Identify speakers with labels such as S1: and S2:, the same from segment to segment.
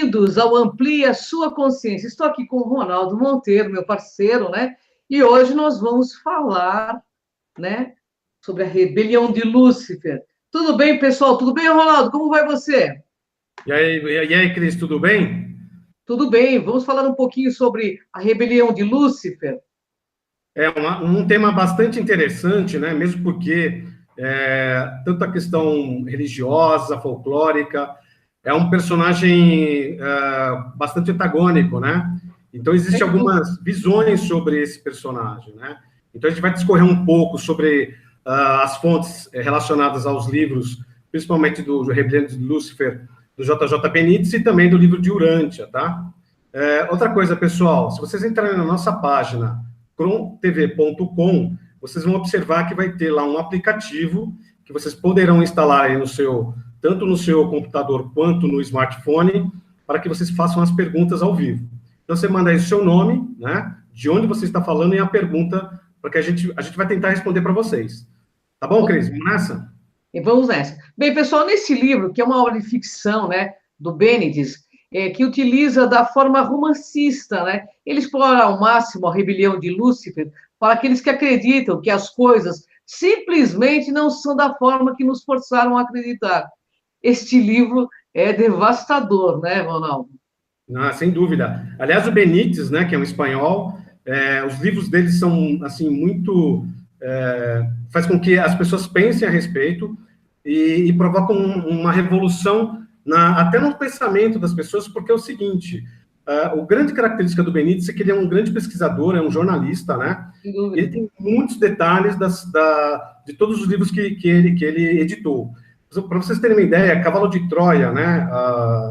S1: Bem-vindos ao Amplie a Sua Consciência. Estou aqui com o Ronaldo Monteiro, meu parceiro, né? E hoje nós vamos falar, né, sobre a rebelião de Lúcifer. Tudo bem, pessoal? Tudo bem, Ronaldo? Como vai você?
S2: E aí, Cris, tudo bem?
S1: Tudo bem. Vamos falar um pouquinho sobre a rebelião de Lúcifer.
S2: É um tema bastante interessante, né? Mesmo porque tanto a questão religiosa, folclórica, é um personagem bastante antagônico, né? Então, existem
S1: Sem dúvida.
S2: algumas visões sobre esse personagem, né? Então, a gente vai discorrer um pouco sobre as fontes relacionadas aos livros, principalmente do Rebelião de Lúcifer, do J.J. Benítez, e também do livro de Urântia, tá? Outra coisa, pessoal, se vocês entrarem na nossa página, crontv.com, vocês vão observar que vai ter lá um aplicativo que vocês poderão instalar aí tanto no seu computador quanto no smartphone, para que vocês façam as perguntas ao vivo. Então, você manda aí o seu nome, né, de onde você está falando e a pergunta, para que a gente vai tentar responder para vocês. Tá bom, Cris? Vamos nessa?
S1: E vamos nessa. Bem, pessoal, nesse livro, que é uma obra de ficção, né, do Benítez, que utiliza da forma romancista, né? Ele explora ao máximo a rebelião de Lúcifer para aqueles que acreditam que as coisas simplesmente não são da forma que nos forçaram a acreditar. Este livro é devastador, né, Ronaldo?
S2: Ah, sem dúvida. Aliás, o Benítez, né, que é um espanhol, os livros dele são, assim, muito... faz com que as pessoas pensem a respeito e provocam uma revolução até no pensamento das pessoas, porque é o seguinte, a grande característica do Benítez é que ele é um grande pesquisador, é um jornalista, né?
S1: Sem dúvida.
S2: Ele tem muitos detalhes de todos os livros que ele editou. Para vocês terem uma ideia, Cavalo de Troia, né?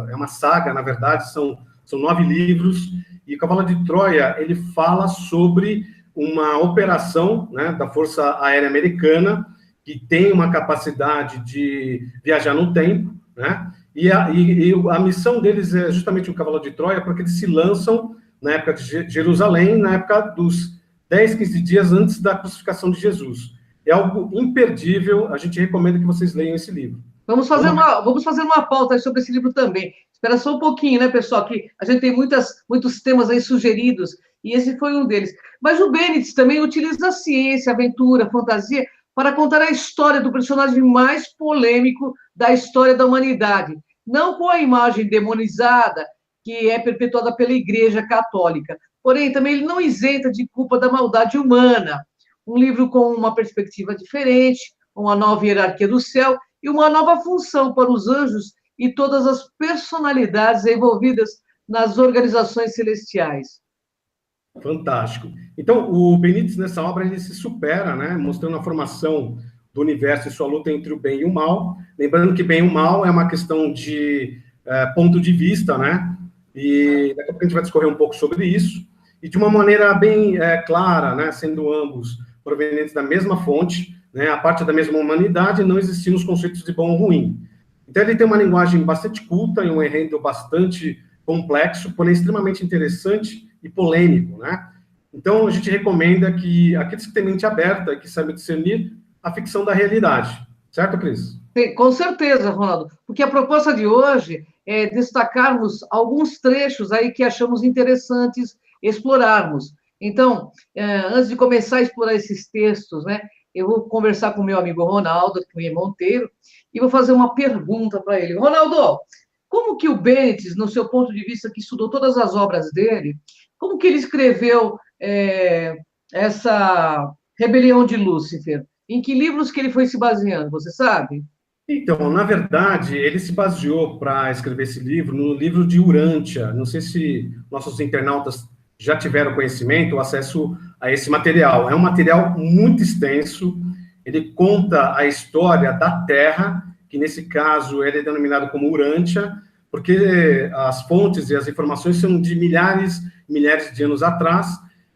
S2: É uma saga, na verdade, são 9 livros, e Cavalo de Troia, ele fala sobre uma operação, né, da Força Aérea Americana, que tem uma capacidade de viajar no tempo, né? E a missão deles é justamente o Cavalo de Troia, porque eles se lançam na época de Jerusalém, na época dos 10, 15 dias antes da crucificação de Jesus. É algo imperdível, a gente recomenda que vocês leiam esse livro.
S1: Vamos fazer uma pauta aí sobre esse livro também. Espera só um pouquinho, né, pessoal? Que a gente tem muitos temas aí sugeridos, e esse foi um deles. Mas o Benítez também utiliza a ciência, aventura, fantasia, para contar a história do personagem mais polêmico da história da humanidade. Não com a imagem demonizada que é perpetuada pela Igreja Católica. Porém, também ele não isenta de culpa da maldade humana. Um livro com uma perspectiva diferente, uma nova hierarquia do céu e uma nova função para os anjos e todas as personalidades envolvidas nas organizações celestiais.
S2: Fantástico. Então, o Benítez, nessa obra, ele se supera, né, mostrando a formação do universo e sua luta entre o bem e o mal. Lembrando que bem e o mal é uma questão de ponto de vista, né? E daqui a pouco a gente vai discorrer um pouco sobre isso. E de uma maneira bem clara, né, sendo ambos provenientes da mesma fonte, né, a parte da mesma humanidade, não existindo os conceitos de bom ou ruim. Então, ele tem uma linguagem bastante culta e um enredo bastante complexo, porém extremamente interessante e polêmico, né? Então, a gente recomenda que aqueles que têm mente aberta e que sabem discernir a ficção da realidade. Certo, Cris?
S1: Com certeza, Ronaldo, porque a proposta de hoje é destacarmos alguns trechos aí que achamos interessantes explorarmos. Então, antes de começar a explorar esses textos, né, eu vou conversar com o meu amigo Ronaldo, que é Monteiro, e vou fazer uma pergunta para ele. Ronaldo, como que o Benítez, no seu ponto de vista, que estudou todas as obras dele, como que ele escreveu essa Rebelião de Lúcifer? Em que livros que ele foi se baseando, você sabe?
S2: Então, na verdade, ele se baseou para escrever esse livro no livro de Urântia. Não sei se nossos internautas já tiveram conhecimento ou acesso a esse material. É um material muito extenso. Ele conta a história da Terra, que nesse caso ele é denominado como Urântia, porque as fontes e as informações são de milhares e milhares de anos atrás,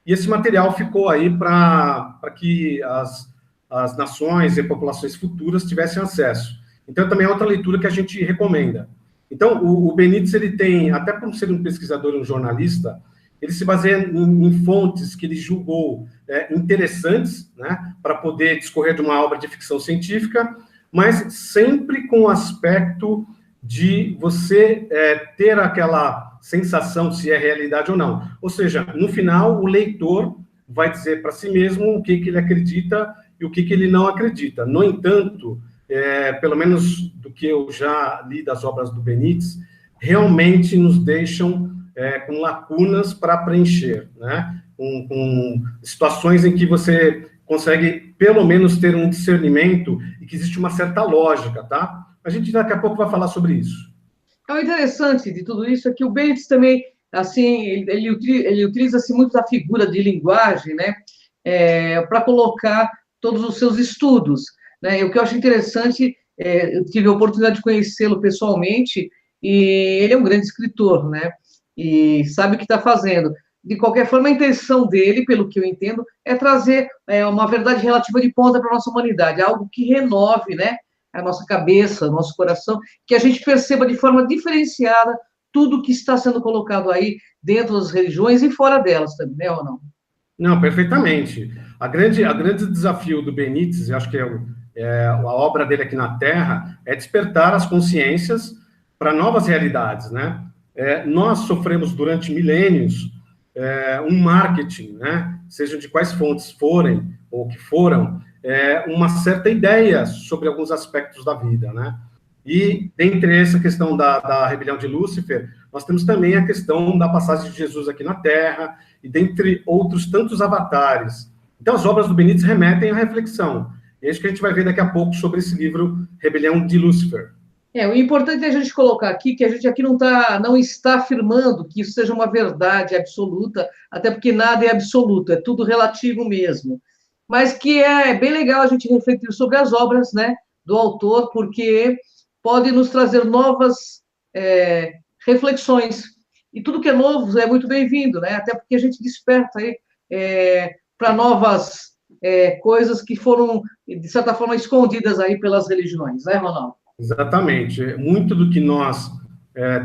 S2: e esse material ficou aí para que as nações e populações futuras tivessem acesso. Então, também é outra leitura que a gente recomenda. Então, o Benítez, ele tem, até por ser um pesquisador, um jornalista, ele se baseia em fontes que ele julgou interessantes, né, para poder discorrer de uma obra de ficção científica, mas sempre com o aspecto de você ter aquela sensação se é realidade ou não. Ou seja, no final, o leitor vai dizer para si mesmo o que ele acredita e o que ele não acredita. No entanto, pelo menos do que eu já li das obras do Benítez, realmente nos deixam com lacunas para preencher, né? Com situações em que você consegue, pelo menos, ter um discernimento e que existe uma certa lógica, tá? A gente daqui a pouco vai falar sobre isso.
S1: O interessante de tudo isso é que o Benítez também, assim, ele utiliza-se muito da figura de linguagem, né, para colocar todos os seus estudos, né, e o que eu acho interessante, eu tive a oportunidade de conhecê-lo pessoalmente, e ele é um grande escritor, né, e sabe o que está fazendo. De qualquer forma, a intenção dele, pelo que eu entendo, é trazer uma verdade relativa de ponta para a nossa humanidade, algo que renove, né, a nossa cabeça, o nosso coração, que a gente perceba de forma diferenciada tudo que está sendo colocado aí dentro das religiões e fora delas também, né, ou não?
S2: Não, perfeitamente. A grande desafio do Benítez, eu acho que a obra dele aqui na Terra, é despertar as consciências para novas realidades, né? Nós sofremos durante milênios um marketing, né? Seja de quais fontes forem ou que foram, uma certa ideia sobre alguns aspectos da vida, né? E, dentre essa questão da rebelião de Lúcifer, nós temos também a questão da passagem de Jesus aqui na Terra, e dentre outros tantos avatares. Então, as obras do Benítez remetem à reflexão. E é isso que a gente vai ver daqui a pouco sobre esse livro, Rebelião de Lúcifer.
S1: O importante é a gente colocar aqui que a gente aqui não está afirmando que isso seja uma verdade absoluta, até porque nada é absoluto, é tudo relativo mesmo. Mas que é bem legal a gente refletir sobre as obras, né, do autor, porque pode nos trazer novas reflexões. E tudo que é novo é muito bem-vindo, né? Até porque a gente desperta aí para novas coisas que foram, de certa forma, escondidas aí pelas religiões, né, Ronaldo?
S2: Exatamente. Muito do que nós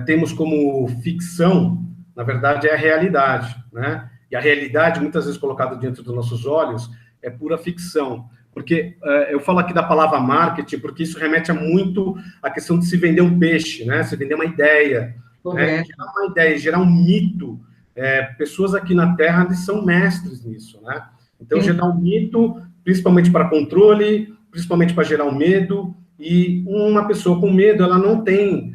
S2: temos como ficção, na verdade, é a realidade, né? E a realidade, muitas vezes colocada diante dos nossos olhos, é pura ficção. Porque eu falo aqui da palavra marketing, porque isso remete a muito à questão de se vender um peixe, né? Se vender uma ideia, né? Gerar uma ideia, gerar um mito. Pessoas aqui na Terra eles são mestres nisso, né? Então, gerar um mito, principalmente para controle, principalmente para gerar um medo, e uma pessoa com medo, ela não tem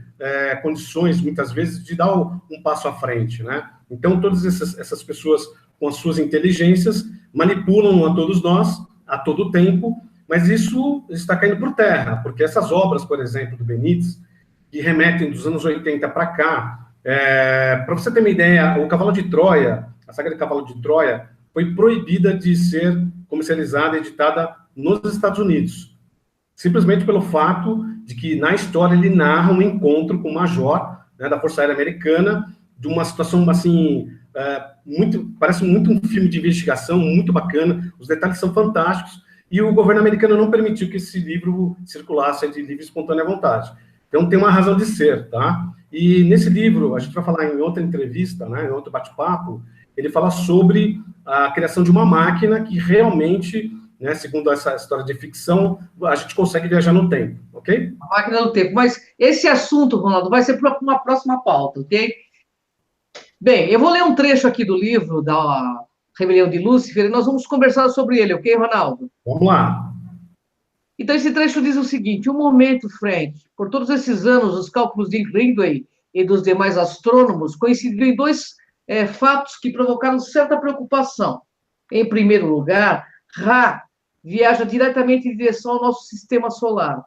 S2: condições, muitas vezes, de dar um passo à frente, né? Então, todas essas pessoas, com as suas inteligências, manipulam a todos nós, a todo tempo, mas isso está caindo por terra, porque essas obras, por exemplo, do Benítez, que remetem dos anos 80 para cá, para você ter uma ideia, o Cavalo de Troia, a saga de Cavalo de Troia, foi proibida de ser comercializada e editada nos Estados Unidos, simplesmente pelo fato de que, na história, ele narra um encontro com o major, né, da Força Aérea Americana, de uma situação, assim, parece muito um filme de investigação, muito bacana, os detalhes são fantásticos, e o governo americano não permitiu que esse livro circulasse de livre e espontânea vontade. Então, tem uma razão de ser, tá? E nesse livro, a gente vai falar em outra entrevista, né, em outro bate-papo, ele fala sobre a criação de uma máquina que realmente, né, segundo essa história de ficção, a gente consegue viajar no tempo, ok?
S1: A máquina do tempo. Mas esse assunto, Ronaldo, vai ser para uma próxima pauta, ok? Bem, eu vou ler um trecho aqui do livro da Rebelião de Lúcifer e nós vamos conversar sobre ele, ok, Ronaldo?
S2: Vamos lá.
S1: Então, esse trecho diz o seguinte: um momento, Frank, por todos esses anos, os cálculos de Greenway e dos demais astrônomos coincidiram em dois fatos que provocaram certa preocupação. Em primeiro lugar, Ra viaja diretamente em direção ao nosso sistema solar.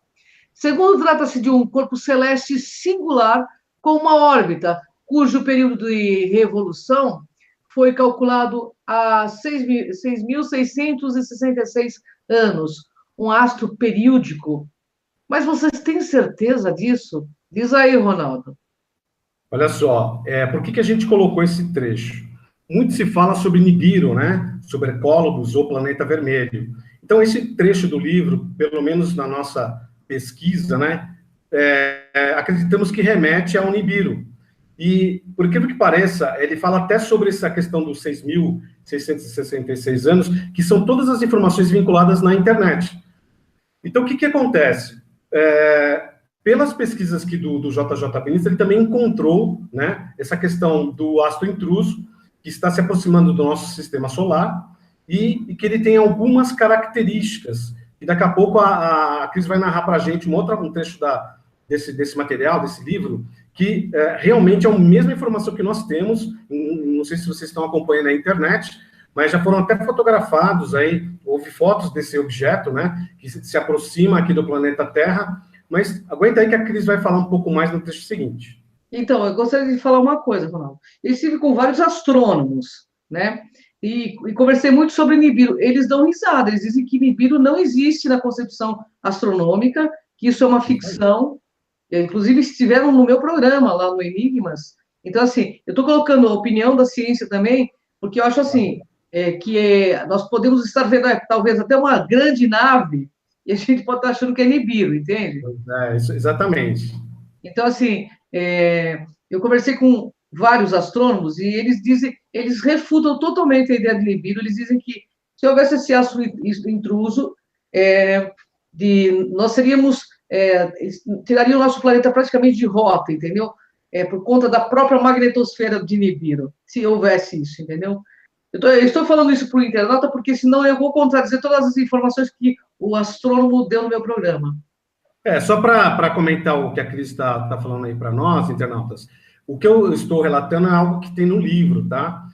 S1: Segundo, trata-se de um corpo celeste singular com uma órbita cujo período de revolução foi calculado a 6.666 anos, um astro períodico. Mas vocês têm certeza disso? Diz aí, Ronaldo.
S2: Olha só, por que a gente colocou esse trecho? Muito se fala sobre Nibiru, né? Sobre Ecólogos ou Planeta Vermelho. Então, esse trecho do livro, pelo menos na nossa pesquisa, né? Acreditamos que remete ao Nibiru. E, por incrível que pareça, ele fala até sobre essa questão dos 6.666 anos, que são todas as informações vinculadas na internet. Então, o que acontece? pelas pesquisas aqui do JJ Benítez, ele também encontrou, né, essa questão do astro intruso, que está se aproximando do nosso sistema solar, e que ele tem algumas características, e daqui a pouco a Cris vai narrar para a gente um trecho desse material, desse livro, que realmente é a mesma informação que nós temos, não sei se vocês estão acompanhando na internet, mas já foram até fotografados aí, houve fotos desse objeto, né, que se aproxima aqui do planeta Terra, mas aguenta aí que a Cris vai falar um pouco mais no trecho seguinte.
S1: Então, eu gostaria de falar uma coisa, Ronaldo. Eu estive com vários astrônomos, né? E conversei muito sobre Nibiru. Eles dão risada, eles dizem que Nibiru não existe na concepção astronômica, que isso é uma ficção. Inclusive, estiveram no meu programa, lá no Enigmas. Então, assim, eu estou colocando a opinião da ciência também, porque eu acho assim, nós podemos estar vendo, talvez, até uma grande nave, e a gente pode estar achando que é Nibiru, entende?
S2: Exatamente.
S1: Então, assim, eu conversei com vários astrônomos e eles refutam totalmente a ideia de Nibiru. Eles dizem que se houvesse esse astro intruso, nós tiraria o nosso planeta praticamente de rota, entendeu? Por conta da própria magnetosfera de Nibiru, se houvesse isso, entendeu? Eu estou falando isso para o internauta porque senão eu vou contradizer todas as informações que o astrônomo deu no meu programa.
S2: Só para comentar o que a Cris está falando aí para nós, internautas, o que eu estou relatando é algo que tem no livro, tá?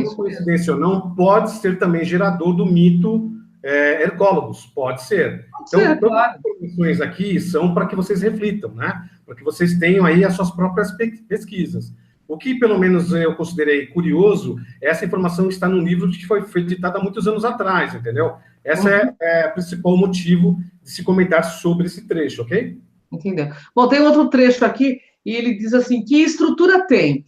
S2: Por coincidência ou não, pode ser também gerador do mito Hercólogos, pode ser. Então, todas as informações aqui são para que vocês reflitam, né? Para que vocês tenham aí as suas próprias pesquisas. O que, pelo menos, eu considerei curioso, essa informação está num livro que foi editado há muitos anos atrás, entendeu? Esse é o principal motivo de se comentar sobre esse trecho, ok?
S1: Entendeu? Bom, tem outro trecho aqui, e ele diz assim, que estrutura tem?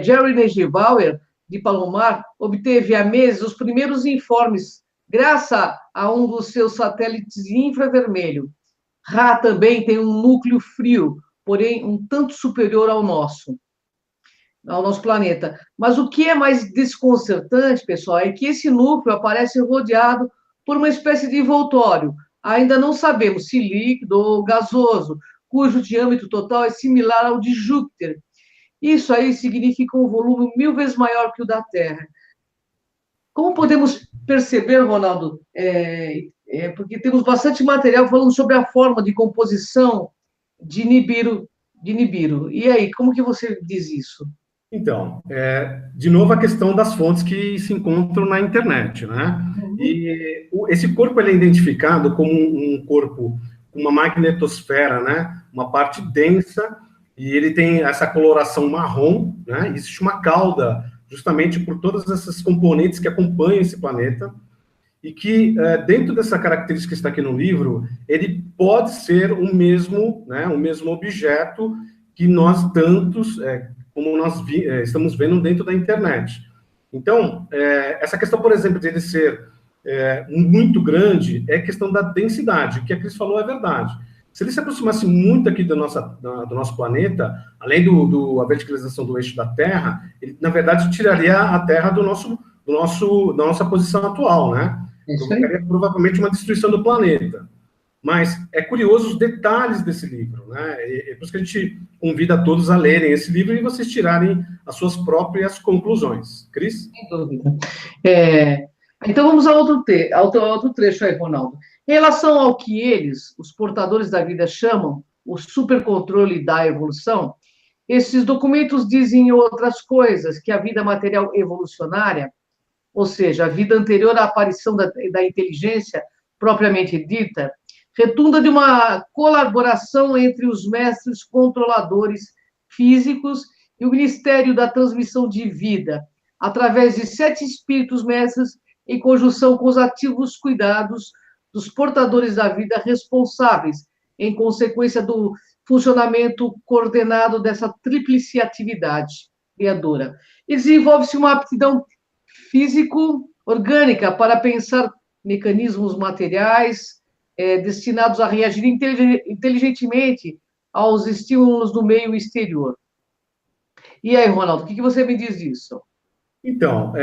S1: Jerry Negebauer, de Palomar, obteve há meses os primeiros informes, graças a um dos seus satélites de infravermelho. Ra também tem um núcleo frio, porém um tanto superior ao nosso planeta. Mas o que é mais desconcertante, pessoal, é que esse núcleo aparece rodeado por uma espécie de envoltório. Ainda não sabemos se líquido ou gasoso, cujo diâmetro total é similar ao de Júpiter. Isso aí significa um volume 1000 vezes maior que o da Terra. Como podemos perceber, Ronaldo, porque temos bastante material falando sobre a forma de composição de Nibiru. E aí, como que você diz isso?
S2: Então, de novo a questão das fontes que se encontram na internet, né? E esse corpo ele é identificado como um corpo com uma magnetosfera, né? Uma parte densa, e ele tem essa coloração marrom, né? Existe uma cauda, justamente por todas essas componentes que acompanham esse planeta, e que, dentro dessa característica que está aqui no livro, ele pode ser o mesmo objeto que nós tantos... como nós estamos vendo dentro da internet. Então, essa questão, por exemplo, de ele ser muito grande, é questão da densidade. O que a Cris falou é verdade. Se ele se aproximasse muito aqui do nosso planeta, além da verticalização do eixo da Terra, ele, na verdade, tiraria a Terra da nossa posição atual, né? Provocaria provavelmente uma destruição do planeta. Mas é curioso os detalhes desse livro, né? É por isso que a gente convida todos a lerem esse livro e vocês tirarem as suas próprias conclusões. Cris?
S1: Sem dúvida. Então, vamos a outro trecho aí, Ronaldo. Em relação ao que eles, os portadores da vida, chamam o supercontrole da evolução, esses documentos dizem outras coisas, que a vida material evolucionária, ou seja, a vida anterior à aparição da inteligência propriamente dita, retunda de uma colaboração entre os mestres controladores físicos e o Ministério da Transmissão de Vida, através de 7 espíritos mestres em conjunção com os ativos cuidados dos portadores da vida responsáveis, em consequência do funcionamento coordenado dessa tríplice atividade criadora. E desenvolve-se uma aptidão físico-orgânica para pensar mecanismos materiais, destinados a reagir inteligentemente aos estímulos do meio exterior. E aí, Ronaldo, o que você me diz disso?
S2: Então,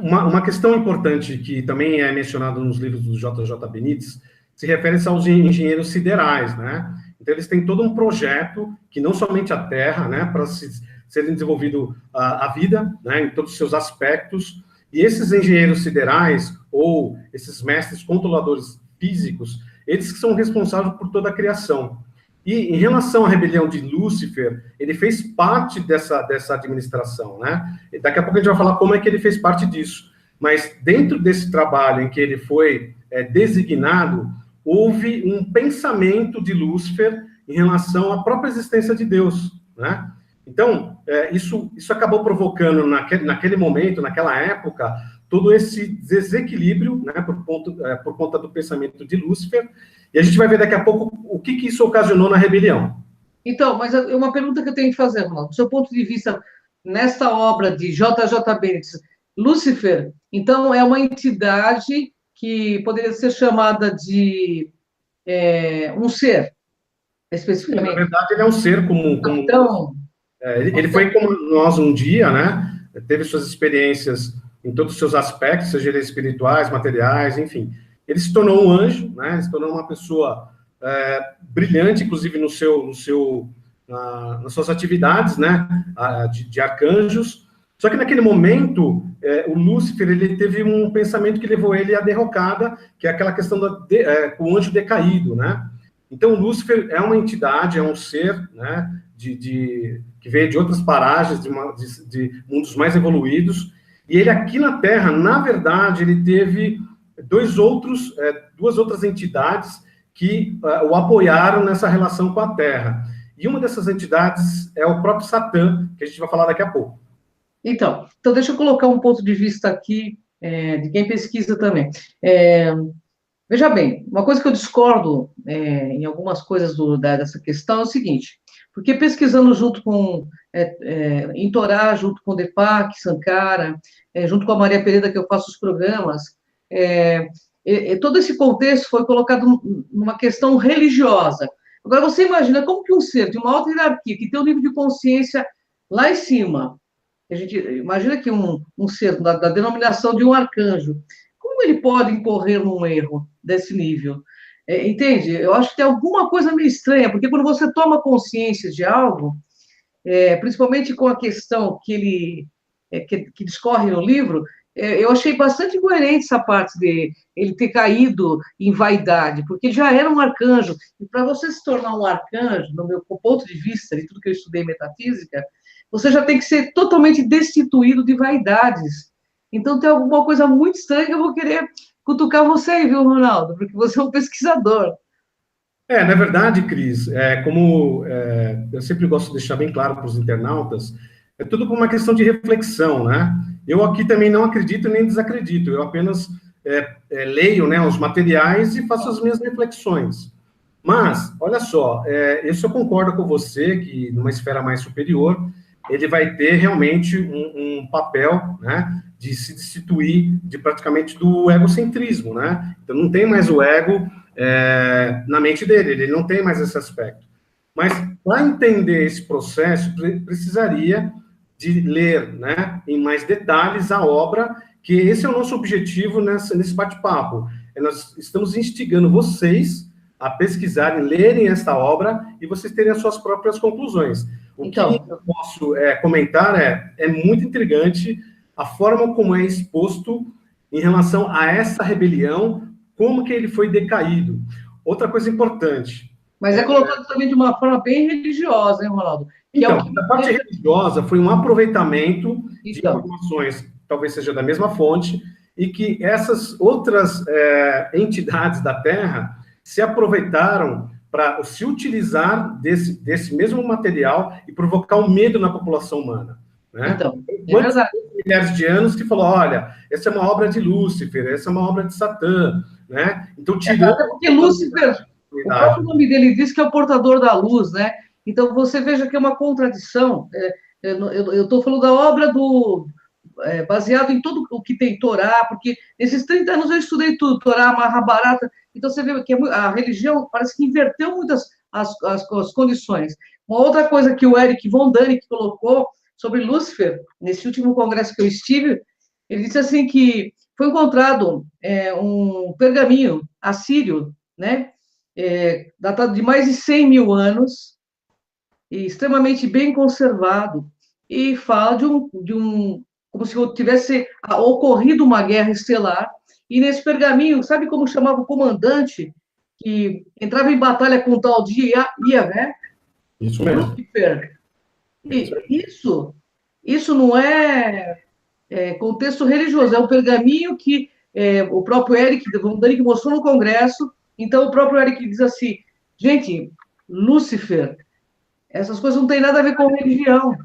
S2: uma questão importante que também é mencionada nos livros do JJ Benítez se refere aos engenheiros siderais, né? Então, eles têm todo um projeto que não somente a Terra, né, para serem desenvolvido a vida, né, em todos os seus aspectos, e esses engenheiros siderais, ou esses mestres controladores físicos, eles que são responsáveis por toda a criação. E em relação à rebelião de Lúcifer, ele fez parte dessa administração, né? E daqui a pouco a gente vai falar como é que ele fez parte disso. Mas dentro desse trabalho em que ele foi designado, houve um pensamento de Lúcifer em relação à própria existência de Deus, né? Então, isso acabou provocando, naquele momento, naquela época, todo esse desequilíbrio, né, por conta do pensamento de Lúcifer, e a gente vai ver daqui a pouco o que isso ocasionou na rebelião.
S1: Então, mas é uma pergunta que eu tenho que fazer, Ronaldo. Do seu ponto de vista, nesta obra de J.J. Bennett, Lúcifer, então, é uma entidade que poderia ser chamada de um ser, especificamente.
S2: Na verdade, ele é um ser comum.
S1: Então,
S2: ele foi como nós um dia, né? Teve suas experiências em todos os seus aspectos, seja eles espirituais, materiais, enfim. Ele se tornou um anjo, né? Ele se tornou uma pessoa brilhante, inclusive nas suas atividades, né? De arcanjos. Só que naquele momento, o Lúcifer, ele teve um pensamento que levou ele à derrocada, que é aquela questão do o anjo decaído, né? Então, o Lúcifer é uma entidade, é um ser, né? Que veio de outras paragens, de mundos mais evoluídos, e ele aqui na Terra, na verdade, ele teve duas outras entidades que o apoiaram nessa relação com a Terra. E uma dessas entidades é o próprio Satã, que a gente vai falar daqui a pouco.
S1: Então deixa eu colocar um ponto de vista aqui de quem pesquisa também. Veja bem, uma coisa que eu discordo em algumas coisas dessa questão é o seguinte, porque pesquisando junto com, em Torá, junto com Deepak, Sankara, junto com a Maria Pereira, que eu faço os programas, todo esse contexto foi colocado numa questão religiosa. Agora, você imagina como que um ser de uma alta hierarquia, que tem um nível de consciência lá em cima, a gente imagina que um ser da denominação de um arcanjo, como ele pode incorrer num erro desse nível? Entende? Eu acho que tem alguma coisa meio estranha, porque quando você toma consciência de algo, principalmente com a questão que discorre no livro, eu achei bastante coerente essa parte de ele ter caído em vaidade, porque ele já era um arcanjo, e para você se tornar um arcanjo, no meu ponto de vista, de tudo que eu estudei em metafísica, você já tem que ser totalmente destituído de vaidades. Então, tem alguma coisa muito estranha que eu vou querer cutucar você aí, viu, Ronaldo? Porque você é um pesquisador.
S2: Na verdade, Cris, como eu sempre gosto de deixar bem claro para os internautas, é tudo por uma questão de reflexão, né? Eu aqui também não acredito nem desacredito, eu apenas leio, né, os materiais e faço as minhas reflexões. Mas, olha só, eu concordo com você que numa esfera mais superior, ele vai ter realmente um papel, né, de se destituir praticamente do egocentrismo, né? Então, não tem mais o ego na mente dele, ele não tem mais esse aspecto. Mas, para entender esse processo, precisaria de ler, né, em mais detalhes a obra, que esse é o nosso objetivo nesse bate-papo. Nós estamos instigando vocês a pesquisarem, lerem esta obra e vocês terem as suas próprias conclusões. O que eu posso comentar é muito intrigante a forma como é exposto em relação a essa rebelião, como que ele foi decaído. Outra coisa importante.
S1: Mas colocado também de uma forma bem religiosa, hein, Ronaldo?
S2: Então, a parte religiosa foi um aproveitamento de informações, talvez seja da mesma fonte, e que essas outras entidades da Terra se aproveitaram para se utilizar desse mesmo material e provocar um medo na população humana. Né?
S1: Então,
S2: quantos milhares de anos que falou, olha, essa é uma obra de Lúcifer, essa é uma obra de Satã, né? Então, tirando...
S1: Até porque Lúcifer, o próprio nome dele diz que é o portador da luz, né? Então, você veja que é uma contradição. Eu estou falando da obra baseado em tudo o que tem Torá, porque nesses 30 anos eu estudei tudo, Torá, Mahabharata, então você vê que a religião parece que inverteu muitas as condições. Uma outra coisa que o Eric von Däniken colocou sobre Lúcifer, nesse último congresso que eu estive, ele disse assim que foi encontrado um pergaminho assírio, né, datado de mais de 100 mil anos, e extremamente bem conservado, e fala como se tivesse ocorrido uma guerra estelar, e nesse pergaminho, sabe como chamava o comandante que entrava em batalha com o tal de Iavé?
S2: Isso mesmo.
S1: Lúcifer. E isso não contexto religioso, é um pergaminho que o próprio Eric von Däniken mostrou no Congresso. Então, o próprio Eric diz assim, gente, Lúcifer, essas coisas não têm nada a ver com religião.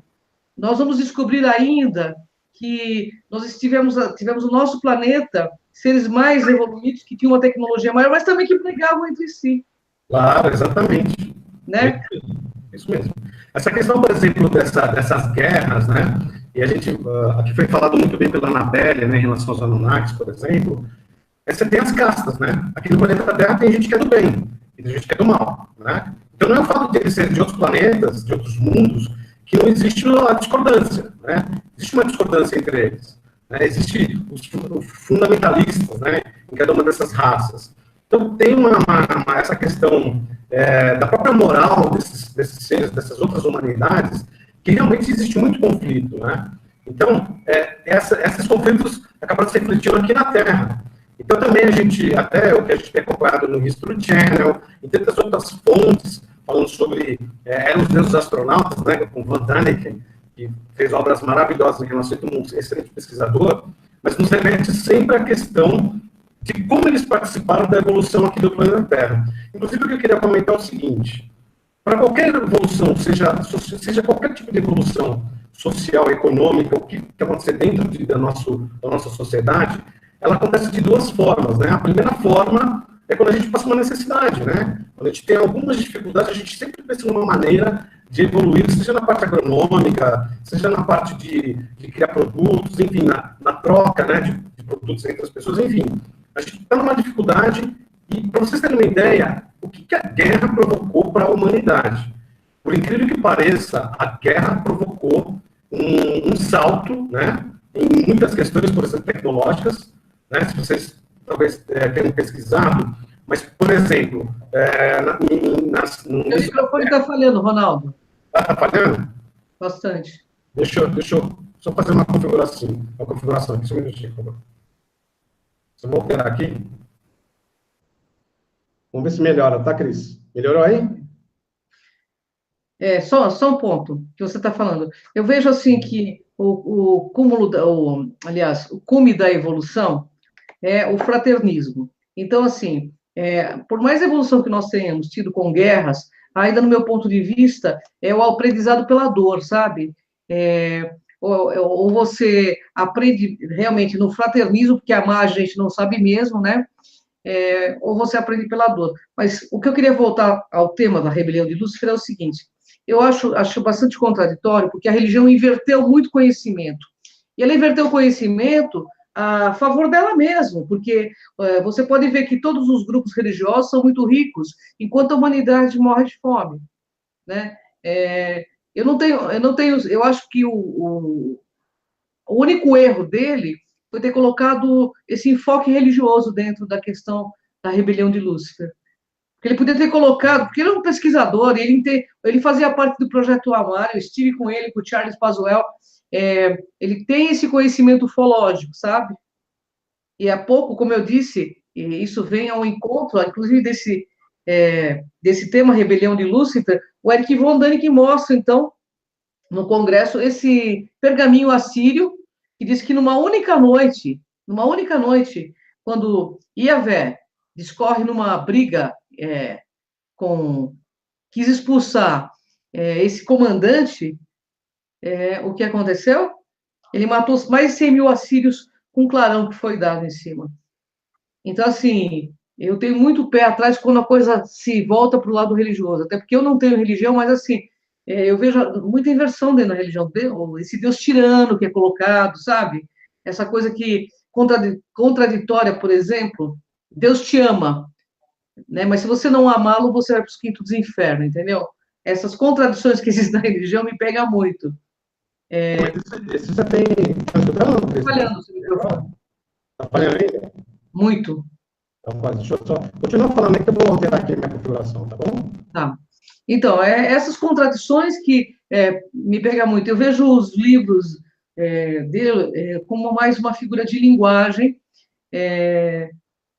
S1: Nós vamos descobrir ainda que nós tivemos o nosso planeta, seres mais evoluídos, que tinham uma tecnologia maior, mas também que brigavam entre si.
S2: Claro, exatamente.
S1: Né?
S2: Isso mesmo. Essa questão, por exemplo, dessas guerras, né? E a gente, aqui foi falado muito bem pela Anabelle, né, em relação aos Anunnakis, por exemplo, você tem as castas, né? Aqui no planeta Terra tem gente que é do bem, e tem gente que é do mal, né? Então não é o fato de eles serem de outros planetas, de outros mundos, que não existe uma discordância, né? Existe uma discordância entre eles. Né? Existem os fundamentalistas, né, em cada uma dessas raças. Então tem essa questão da própria moral desses seres, dessas outras humanidades, que realmente existe muito conflito, né? Então, esses conflitos acabam se refletindo aqui na Terra. Então, também até o que a gente tem acompanhado no History Channel, e tantas outras fontes, falando sobre eram os deuses astronautas, né, com Van Däniken, que fez obras maravilhosas em relação a um excelente pesquisador, mas nos remete sempre à questão de como eles participaram da evolução aqui do planeta Terra. Inclusive, o que eu queria comentar é o seguinte: para qualquer evolução, seja qualquer tipo de evolução social, econômica, o que acontecer dentro da nossa sociedade, ela acontece de duas formas, né? A primeira forma é quando a gente passa uma necessidade, né? Quando a gente tem algumas dificuldades, a gente sempre pensa numa maneira de evoluir, seja na parte agronômica, seja na parte de criar produtos, enfim, na troca, né, de produtos entre as pessoas, enfim. A gente está numa dificuldade, e para vocês terem uma ideia, o que a guerra provocou para a humanidade? Por incrível que pareça, a guerra provocou um salto, né, em muitas questões, por exemplo, tecnológicas, né, se vocês talvez tenham pesquisado, mas, por exemplo...
S1: O microfone está falhando, Ronaldo.
S2: Está falhando?
S1: Bastante.
S2: Deixa eu só fazer uma configuração aqui, só um minutinho, por favor. Eu vou alterar aqui. Vamos ver se melhora, tá, Cris? Melhorou aí?
S1: Só um ponto que você está falando. Eu vejo assim que o cume da evolução é o fraternismo. Então, assim, por mais evolução que nós tenhamos tido com guerras, ainda no meu ponto de vista, é o aprendizado pela dor, sabe? Ou você aprende realmente no fraternismo, porque amar a gente não sabe mesmo, né? Ou você aprende pela dor. Mas o que eu queria voltar ao tema da rebelião de Lúcifer é o seguinte: eu acho bastante contraditório, porque a religião inverteu muito conhecimento. E ela inverteu o conhecimento a favor dela mesma, porque você pode ver que todos os grupos religiosos são muito ricos, enquanto a humanidade morre de fome, né? Eu acho que o único erro dele foi ter colocado esse enfoque religioso dentro da questão da rebelião de Lúcifer. Porque ele podia ter colocado, porque ele é um pesquisador, ele fazia parte do Projeto Amar, eu estive com ele, com o Charles Pazuello, ele tem esse conhecimento ufológico, sabe? E há pouco, como eu disse, isso vem ao encontro, inclusive, desse tema rebelião de Lúcifer, o Eric von Däniken mostra, então, no Congresso, esse pergaminho assírio, que diz que numa única noite, quando Iavé discorre numa briga quis expulsar esse comandante, o que aconteceu? Ele matou mais de 100 mil assírios com um clarão que foi dado em cima. Então, assim, eu tenho muito pé atrás quando a coisa se volta para o lado religioso, até porque eu não tenho religião, mas, assim, eu vejo muita inversão dentro da religião, esse Deus tirano que é colocado, sabe? Essa coisa que, contraditória, por exemplo, Deus te ama, né? Mas se você não amá-lo, você vai para os quintos dos infernos, entendeu? Essas contradições que existem na religião me pegam muito.
S2: Mas isso já tem... Está falhando
S1: Falhando, seu microfone.
S2: Está falhando ainda?
S1: Muito.
S2: Então, deixa eu só continuar falando aí que eu vou alterar aqui a minha configuração, tá bom?
S1: Tá. Então, essas contradições que me pegam muito. Eu vejo os livros dele como mais uma figura de linguagem,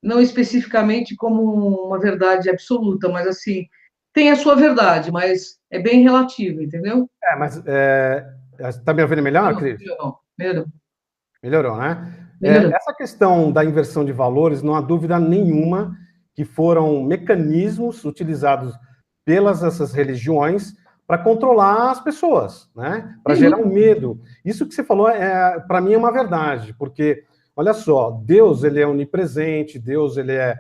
S1: não especificamente como uma verdade absoluta, mas assim, tem a sua verdade, mas é bem relativo, entendeu?
S2: Mas está me ouvindo melhor, Cris?
S1: Melhorou.
S2: Melhorou, né?
S1: Melhorou.
S2: Essa questão da inversão de valores, não há dúvida nenhuma que foram mecanismos utilizados pelas essas religiões para controlar as pessoas, né? Para gerar um medo. Isso que você falou, para mim, é uma verdade, porque, olha só, Deus, ele é onipresente, Deus, ele é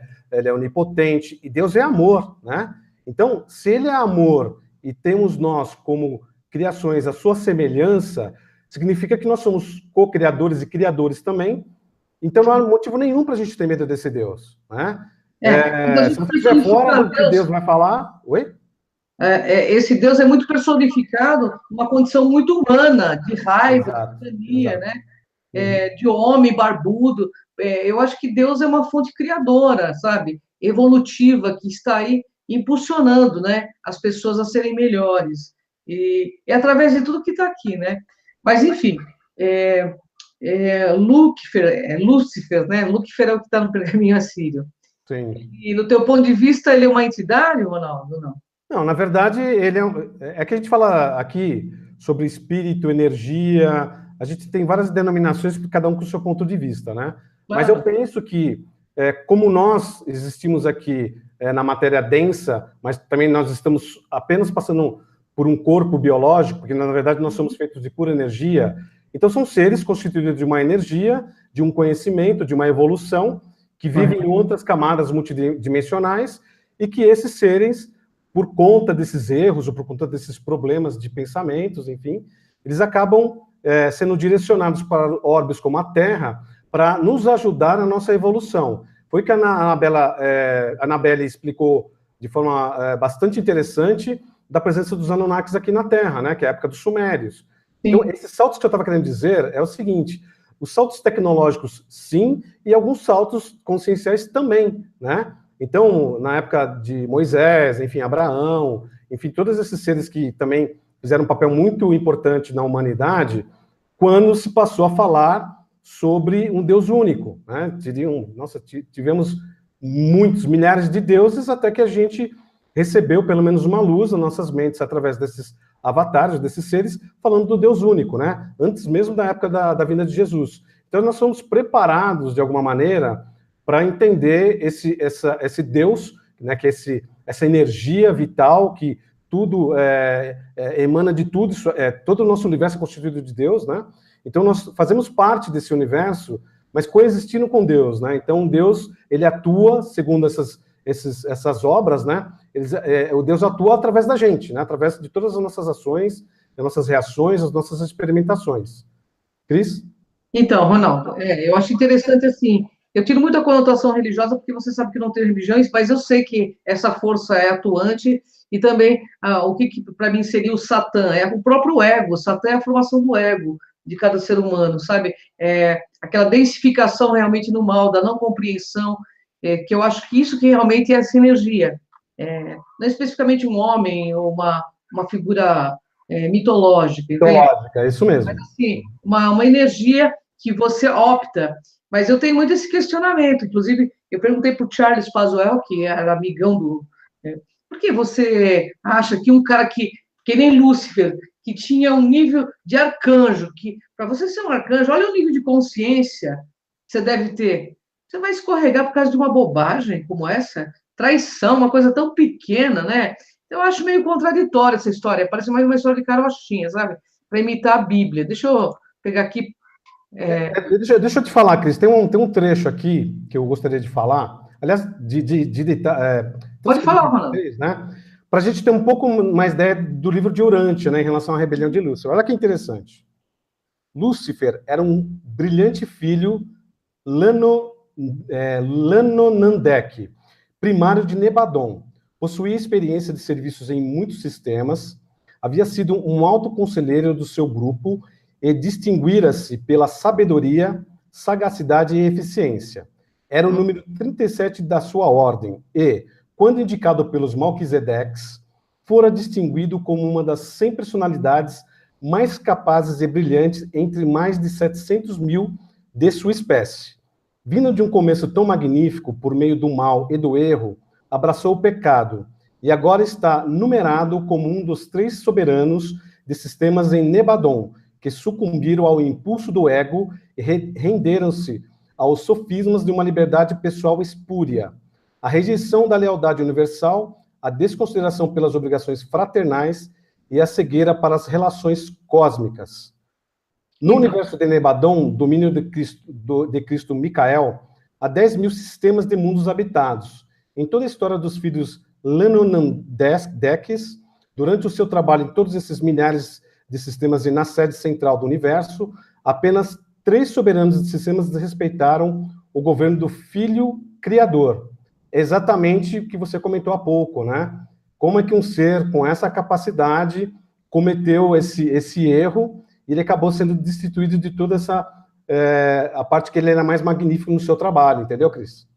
S2: onipotente, e Deus é amor, né? Então, se ele é amor e temos nós como criações a sua semelhança, significa que nós somos co-criadores e criadores também, então não há motivo nenhum para a gente ter medo desse Deus, né? Se você estiver fora do que Deus vai falar... Oi?
S1: Esse Deus é muito personificado numa condição muito humana, de raiva, de tirania, né? De homem barbudo. Eu acho que Deus é uma fonte criadora, sabe? Evolutiva, que está aí impulsionando, né, as pessoas a serem melhores. E é através de tudo que está aqui, né? Mas, enfim, Lúcifer, né? Lúcifer é o que está no pergaminho assírio.
S2: Sim.
S1: E, do teu ponto de vista, ele é uma entidade, Ronaldo? Não.
S2: Não, na verdade, ele é que a gente fala aqui sobre espírito, energia, a gente tem várias denominações, cada um com o seu ponto de vista, né? Claro. Mas eu penso que, como nós existimos aqui na matéria densa, mas também nós estamos apenas passando por um corpo biológico, porque na verdade nós somos feitos de pura energia, então são seres constituídos de uma energia, de um conhecimento, de uma evolução, que vivem em outras camadas multidimensionais, e que esses seres, por conta desses erros, ou por conta desses problemas de pensamentos, enfim, eles acabam sendo direcionados para orbes como a Terra, para nos ajudar na nossa evolução. Foi que a Anabelle explicou de forma bastante interessante da presença dos Anunnakis aqui na Terra, né, que é a época dos Sumérios. Sim. Então, esses saltos que eu estava querendo dizer é o seguinte: os saltos tecnológicos, sim, e alguns saltos conscienciais também, né? Então, na época de Moisés, enfim, Abraão, enfim, todos esses seres que também fizeram um papel muito importante na humanidade, quando se passou a falar sobre um Deus único, né? Tivemos muitos, milhares de deuses, até que a gente recebeu pelo menos uma luz nas nossas mentes através desses avatares, desses seres, falando do Deus único, né? Antes mesmo da época da vinda de Jesus. Então, nós somos preparados, de alguma maneira, para entender esse Deus, né, que essa energia vital, que tudo emana de tudo, todo o nosso universo é constituído de Deus, né? Então, nós fazemos parte desse universo, mas coexistindo com Deus, né? Então, Deus, ele atua, segundo essas obras, né? O Deus atua através da gente, né? Através de todas as nossas ações, as nossas reações, as nossas experimentações. Cris?
S1: Então, Ronaldo, eu acho interessante assim. Eu tiro muita conotação religiosa, porque você sabe que não tem religiões, mas eu sei que essa força é atuante, e também o que para mim seria o Satã, é o próprio ego. O Satã é a formação do ego de cada ser humano, sabe? Aquela densificação realmente no mal, da não compreensão, que eu acho que isso que realmente é essa energia. Não é especificamente um homem ou uma figura mitológica.
S2: Mitológica, é isso mesmo.
S1: Mas, assim, uma energia que você opta. Mas eu tenho muito esse questionamento. Inclusive, eu perguntei para o Charles Pazuello, que era amigão do... por que você acha que um cara que nem Lúcifer, que tinha um nível de arcanjo, que para você ser um arcanjo, olha o nível de consciência que você deve ter. Você vai escorregar por causa de uma bobagem como essa? Traição, uma coisa tão pequena, né? Eu acho meio contraditória essa história. Parece mais uma história de carochinha, sabe? Para imitar a Bíblia. Deixa eu pegar aqui.
S2: Deixa eu te falar, Cris, tem um trecho aqui que eu gostaria de falar. Aliás,
S1: pode falar, Ronaldo.
S2: Né? Para a gente ter um pouco mais ideia do livro de Urântia, né, em relação à rebelião de Lúcifer. Olha que interessante. Lúcifer era um brilhante filho Lanonandek, primário de Nebadon. Possuía experiência de serviços em muitos sistemas, havia sido um alto conselheiro do seu grupo e distinguira-se pela sabedoria, sagacidade e eficiência.
S3: era o número 37 da sua ordem e, quando indicado pelos Melquisedeques, fora distinguido como uma das 100 personalidades mais capazes e brilhantes entre mais de 700 mil de sua espécie. Vindo de um começo tão magnífico, por meio do mal e do erro, abraçou o pecado, e agora está numerado como um dos 3 soberanos de sistemas em Nebadon, que sucumbiram ao impulso do ego e renderam-se aos sofismas de uma liberdade pessoal espúria. A rejeição da lealdade universal, a desconsideração pelas obrigações fraternais e a cegueira para as relações cósmicas. No universo de Nebadon, domínio de Cristo Micael, há 10 mil sistemas de mundos habitados. Em toda a história dos filhos Lenonandeques, durante o seu trabalho em todos esses milhares de sistemas e na sede central do universo, apenas 3 soberanos de sistemas respeitaram o governo do Filho Criador. Exatamente o que você comentou há pouco, né? Como é que um ser com essa capacidade cometeu esse erro e ele acabou sendo destituído de toda essa a parte que ele era mais magnífico no seu trabalho, entendeu, Cris?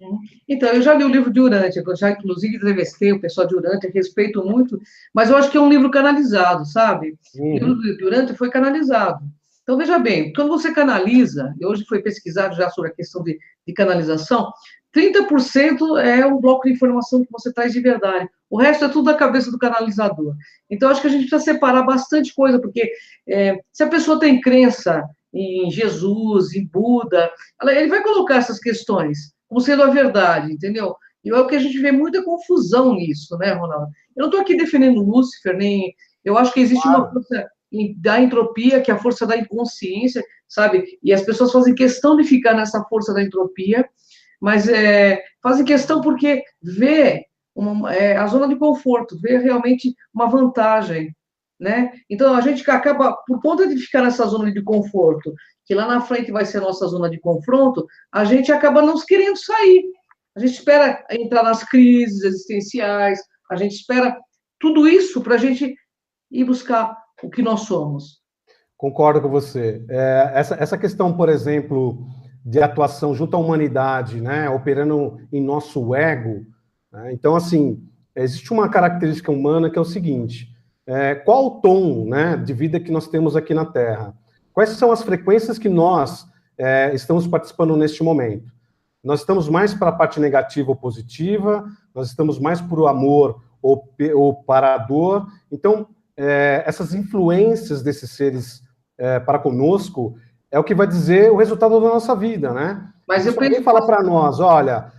S1: Então, eu já li o livro de Urântia, eu já inclusive entrevistei o pessoal de Urântia, respeito muito, mas eu acho que é um livro canalizado, sabe? O livro de Urântia foi canalizado. Então, veja bem, quando você canaliza, e hoje foi pesquisado já sobre a questão de canalização, 30% é um bloco de informação que você traz de verdade. O resto é tudo da cabeça do canalizador. Então, acho que a gente precisa separar bastante coisa, porque se a pessoa tem crença em Jesus, em Buda, ele vai colocar essas questões como sendo a verdade, entendeu? E é o que a gente vê muita confusão nisso, né, Ronaldo? Eu não estou aqui defendendo Lúcifer, nem... Eu acho que existe uma força da entropia, que é a força da inconsciência, sabe? E as pessoas fazem questão de ficar nessa força da entropia, mas fazem questão porque vê a zona de conforto, vê realmente uma vantagem, né? Então, a gente acaba, por conta de ficar nessa zona de conforto, que lá na frente vai ser a nossa zona de confronto, a gente acaba não querendo sair. A gente espera entrar nas crises existenciais, a gente espera tudo isso para a gente ir buscar o que nós somos.
S3: Concordo com você. Essa questão, por exemplo, de atuação junto à humanidade, né, operando em nosso ego, né? Então, assim, existe uma característica humana que é o seguinte: qual o tom, né, de vida que nós temos aqui na Terra? Quais são as frequências que nós estamos participando neste momento? Nós estamos mais para a parte negativa ou positiva? Nós estamos mais para o amor ou para a dor? Então, essas influências desses seres para conosco é o que vai dizer o resultado da nossa vida, né? Mas se alguém falar para nós, olha,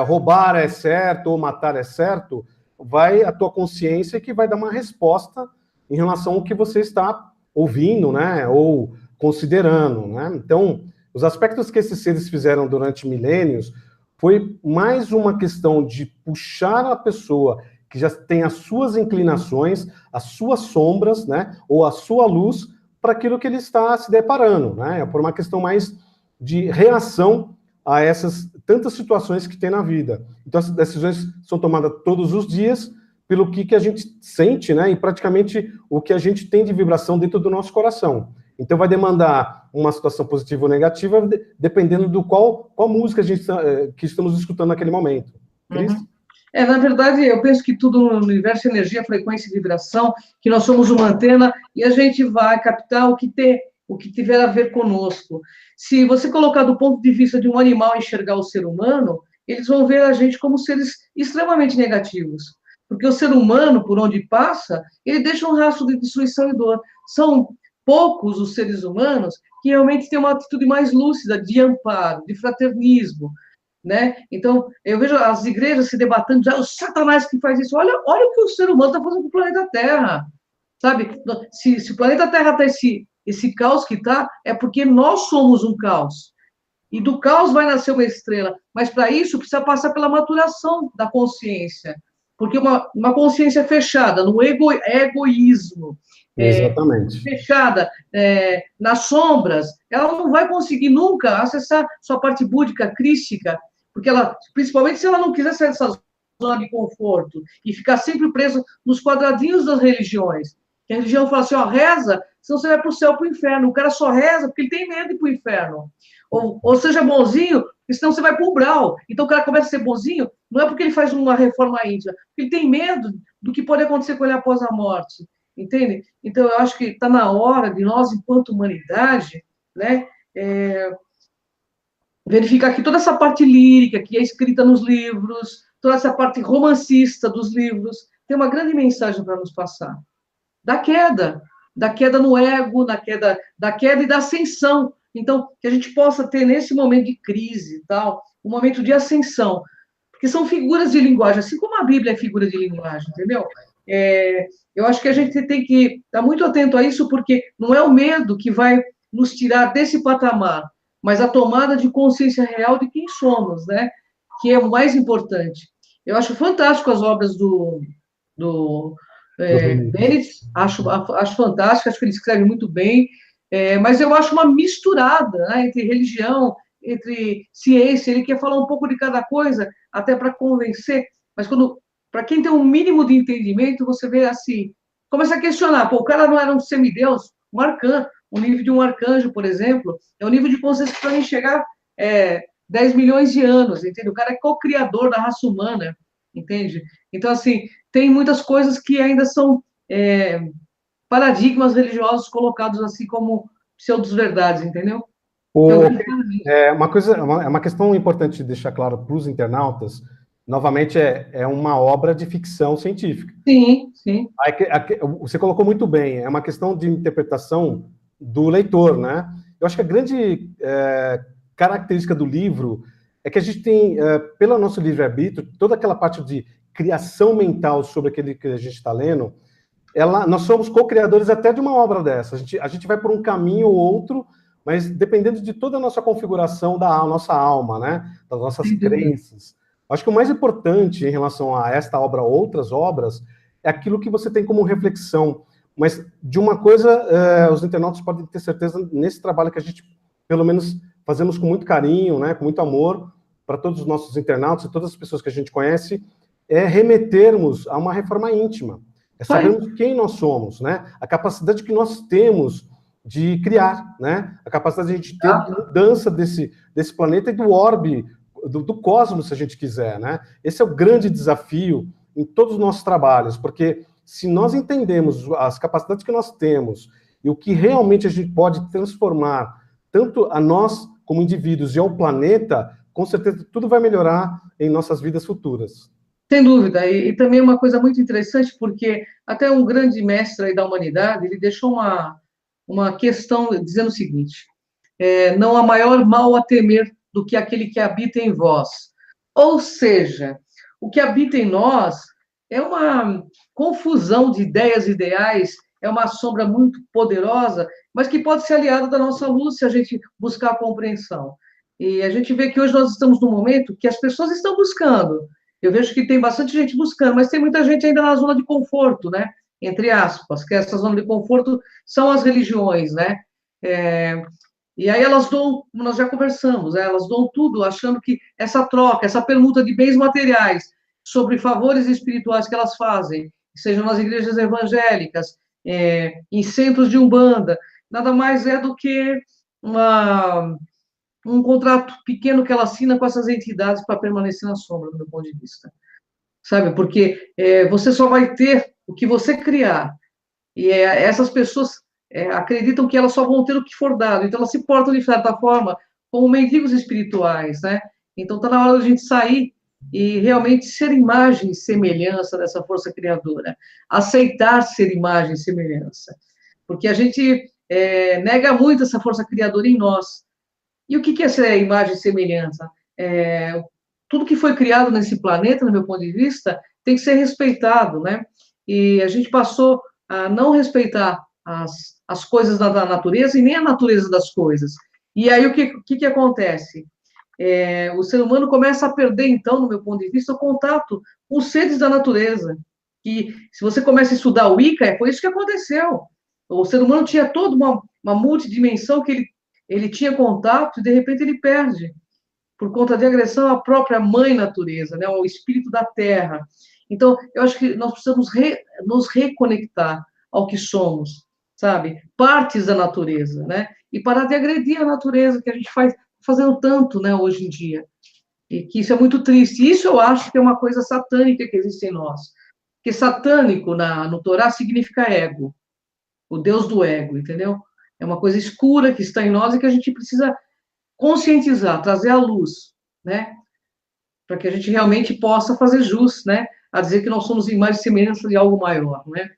S3: roubar é certo ou matar é certo, vai a tua consciência que vai dar uma resposta em relação ao que você está ouvindo, né, ou considerando, né? Então, os aspectos que esses seres fizeram durante milênios foi mais uma questão de puxar a pessoa que já tem as suas inclinações, as suas sombras, né, ou a sua luz para aquilo que ele está se deparando, né? Por uma questão mais de reação a essas tantas situações que tem na vida. Então, as decisões são tomadas todos os dias pelo que a gente sente, né? E praticamente o que a gente tem de vibração dentro do nosso coração. Então, vai demandar uma situação positiva ou negativa, dependendo do qual música a gente que estamos escutando naquele momento. Cris?
S1: Na verdade, eu penso que tudo no universo é energia, frequência e vibração, que nós somos uma antena e a gente vai captar o que tiver a ver conosco. Se você colocar do ponto de vista de um animal enxergar o ser humano, eles vão ver a gente como seres extremamente negativos. Porque o ser humano, por onde passa, ele deixa um rastro de destruição e dor. São poucos os seres humanos que realmente têm uma atitude mais lúcida, de amparo, de fraternismo, né? Então, eu vejo as igrejas se debatendo, já o Satanás que faz isso. Olha o que o ser humano está fazendo com o planeta Terra, sabe? Se o planeta Terra está esse caos que está, é porque nós somos um caos. E do caos vai nascer uma estrela. Mas, para isso, precisa passar pela maturação da consciência. Porque uma consciência fechada no egoísmo,
S3: exatamente,
S1: fechada nas sombras, ela não vai conseguir nunca acessar sua parte búdica, crística, porque ela, principalmente se ela não quiser sair dessa zona de conforto e ficar sempre presa nos quadradinhos das religiões. Que a religião fala assim, reza, senão você vai para o céu, para o inferno. O cara só reza porque ele tem medo de ir para o inferno. Ou seja bonzinho, porque senão você vai para o umbral. Então o cara começa a ser bonzinho, não é porque ele faz uma reforma íntima, porque ele tem medo do que pode acontecer com ele após a morte, entende? Então eu acho que está na hora de nós, enquanto humanidade, né, verificar que toda essa parte lírica que é escrita nos livros, toda essa parte romancista dos livros, tem uma grande mensagem para nos passar. Da queda no ego, da queda e da ascensão. Então, que a gente possa ter, nesse momento de crise e tal, um momento de ascensão. Porque são figuras de linguagem, assim como a Bíblia é figura de linguagem, entendeu? Eu acho que a gente tem que estar muito atento a isso, porque não é o medo que vai nos tirar desse patamar, mas a tomada de consciência real de quem somos, né? Que é o mais importante. Eu acho fantástico as obras do Benedito, acho fantástico, acho que ele escreve muito bem, mas eu acho uma misturada, né, entre religião, entre ciência, ele quer falar um pouco de cada coisa, até para convencer, mas para quem tem um mínimo de entendimento, você vê assim, começa a questionar, pô, o cara não era um semideus, um arcanjo, o nível de um arcanjo, por exemplo, é o nível de consciência para mim chegar 10 milhões de anos, entende? O cara é co-criador da raça humana, entende? Então, assim, tem muitas coisas que ainda são paradigmas religiosos colocados assim como pseudos-verdades, entendeu? Então,
S3: é uma questão importante de deixar claro para os internautas, novamente, é uma obra de ficção científica.
S1: Sim, sim.
S3: Você colocou muito bem, é uma questão de interpretação do leitor, né? Eu acho que a grande característica do livro é que a gente tem, pelo nosso livre-arbítrio, toda aquela parte de criação mental sobre aquele que a gente está lendo, nós somos co-criadores até de uma obra dessa. A gente vai por um caminho ou outro, mas dependendo de toda a nossa configuração da nossa alma, né? Das nossas crenças. Acho que o mais importante em relação a esta obra ou outras obras é aquilo que você tem como reflexão. Mas de uma coisa, os internautas podem ter certeza nesse trabalho que a gente, pelo menos, fazemos com muito carinho, né? Com muito amor para todos os nossos internautas e todas as pessoas que a gente conhece, é remetermos a uma reforma íntima. É sabermos quem nós somos, né? A capacidade que nós temos de criar, né? A capacidade de a gente ter mudança desse planeta e do orbe, do cosmos, se a gente quiser, né? Esse é o grande desafio em todos os nossos trabalhos, porque se nós entendemos as capacidades que nós temos e o que realmente a gente pode transformar, tanto a nós como indivíduos e ao planeta, com certeza tudo vai melhorar em nossas vidas futuras.
S1: Sem dúvida, e também uma coisa muito interessante, porque até um grande mestre aí da humanidade, ele deixou uma questão dizendo o seguinte, não há maior mal a temer do que aquele que habita em vós. Ou seja, o que habita em nós é uma confusão de ideias e ideais, é uma sombra muito poderosa, mas que pode ser aliada da nossa luz se a gente buscar a compreensão. E a gente vê que hoje nós estamos num momento que as pessoas estão buscando. Eu vejo que tem bastante gente buscando, mas tem muita gente ainda na zona de conforto, né? Entre aspas, que essa zona de conforto são as religiões, né? E aí elas dão, como nós já conversamos, elas dão tudo, achando que essa troca, essa permuta de bens materiais sobre favores espirituais que elas fazem, sejam nas igrejas evangélicas, em centros de umbanda, nada mais é do que um contrato pequeno que ela assina com essas entidades para permanecer na sombra, do meu ponto de vista. Sabe? Porque você só vai ter o que você criar. E essas pessoas acreditam que elas só vão ter o que for dado. Então, elas se portam, de certa forma, como mendigos espirituais, né? Então, está na hora da gente sair e realmente ser imagem e semelhança dessa força criadora. Aceitar ser imagem e semelhança. Porque a gente nega muito essa força criadora em nós. E o que é essa imagem e semelhança? Tudo que foi criado nesse planeta, no meu ponto de vista, tem que ser respeitado, né? E a gente passou a não respeitar as coisas da natureza e nem a natureza das coisas. E aí o que acontece? O ser humano começa a perder, então, no meu ponto de vista, o contato com os seres da natureza. E se você começa a estudar o Wicca, foi isso que aconteceu. O ser humano tinha toda uma multidimensão que ele tinha contato e, de repente, ele perde, por conta de agressão à própria mãe natureza, né, ao espírito da terra. Então, eu acho que nós precisamos nos reconectar ao que somos, sabe? Partes da natureza, né? E parar de agredir a natureza, que a gente fazendo tanto, né, hoje em dia. E que isso é muito triste. Isso eu acho que é uma coisa satânica que existe em nós. Porque satânico no Torá significa ego, o Deus do ego, entendeu? É uma coisa escura que está em nós e que a gente precisa conscientizar, trazer à luz, né? Para que a gente realmente possa fazer jus, né? A dizer que nós somos imagem e semelhança de algo maior, né?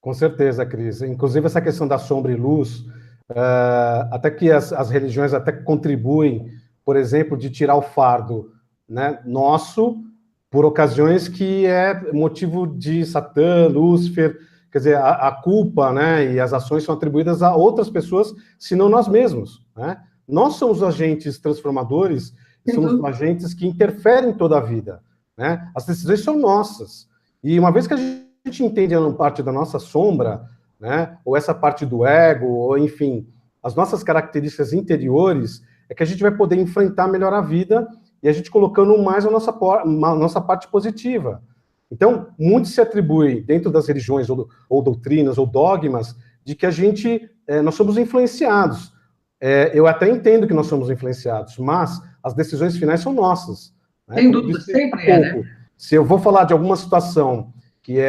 S3: Com certeza, Cris. Inclusive, essa questão da sombra e luz, até que as religiões até contribuem, por exemplo, de tirar o fardo, né, nosso, por ocasiões que é motivo de Satã, Lúcifer, quer dizer, a culpa, né, e as ações são atribuídas a outras pessoas, senão nós mesmos, né? Nós somos os agentes transformadores, somos os agentes que interferem em toda a vida, né? As decisões são nossas. E uma vez que a gente entende a parte da nossa sombra, né, ou essa parte do ego, ou enfim, as nossas características interiores, é que a gente vai poder enfrentar melhor a vida e a gente colocando mais a nossa parte positiva. Então, muito se atribui, dentro das religiões, ou doutrinas, ou dogmas, de que nós somos influenciados. Eu até entendo que nós somos influenciados, mas as decisões finais são nossas. Né?
S1: Sem dúvida, sempre né?
S3: Se eu vou falar de alguma situação que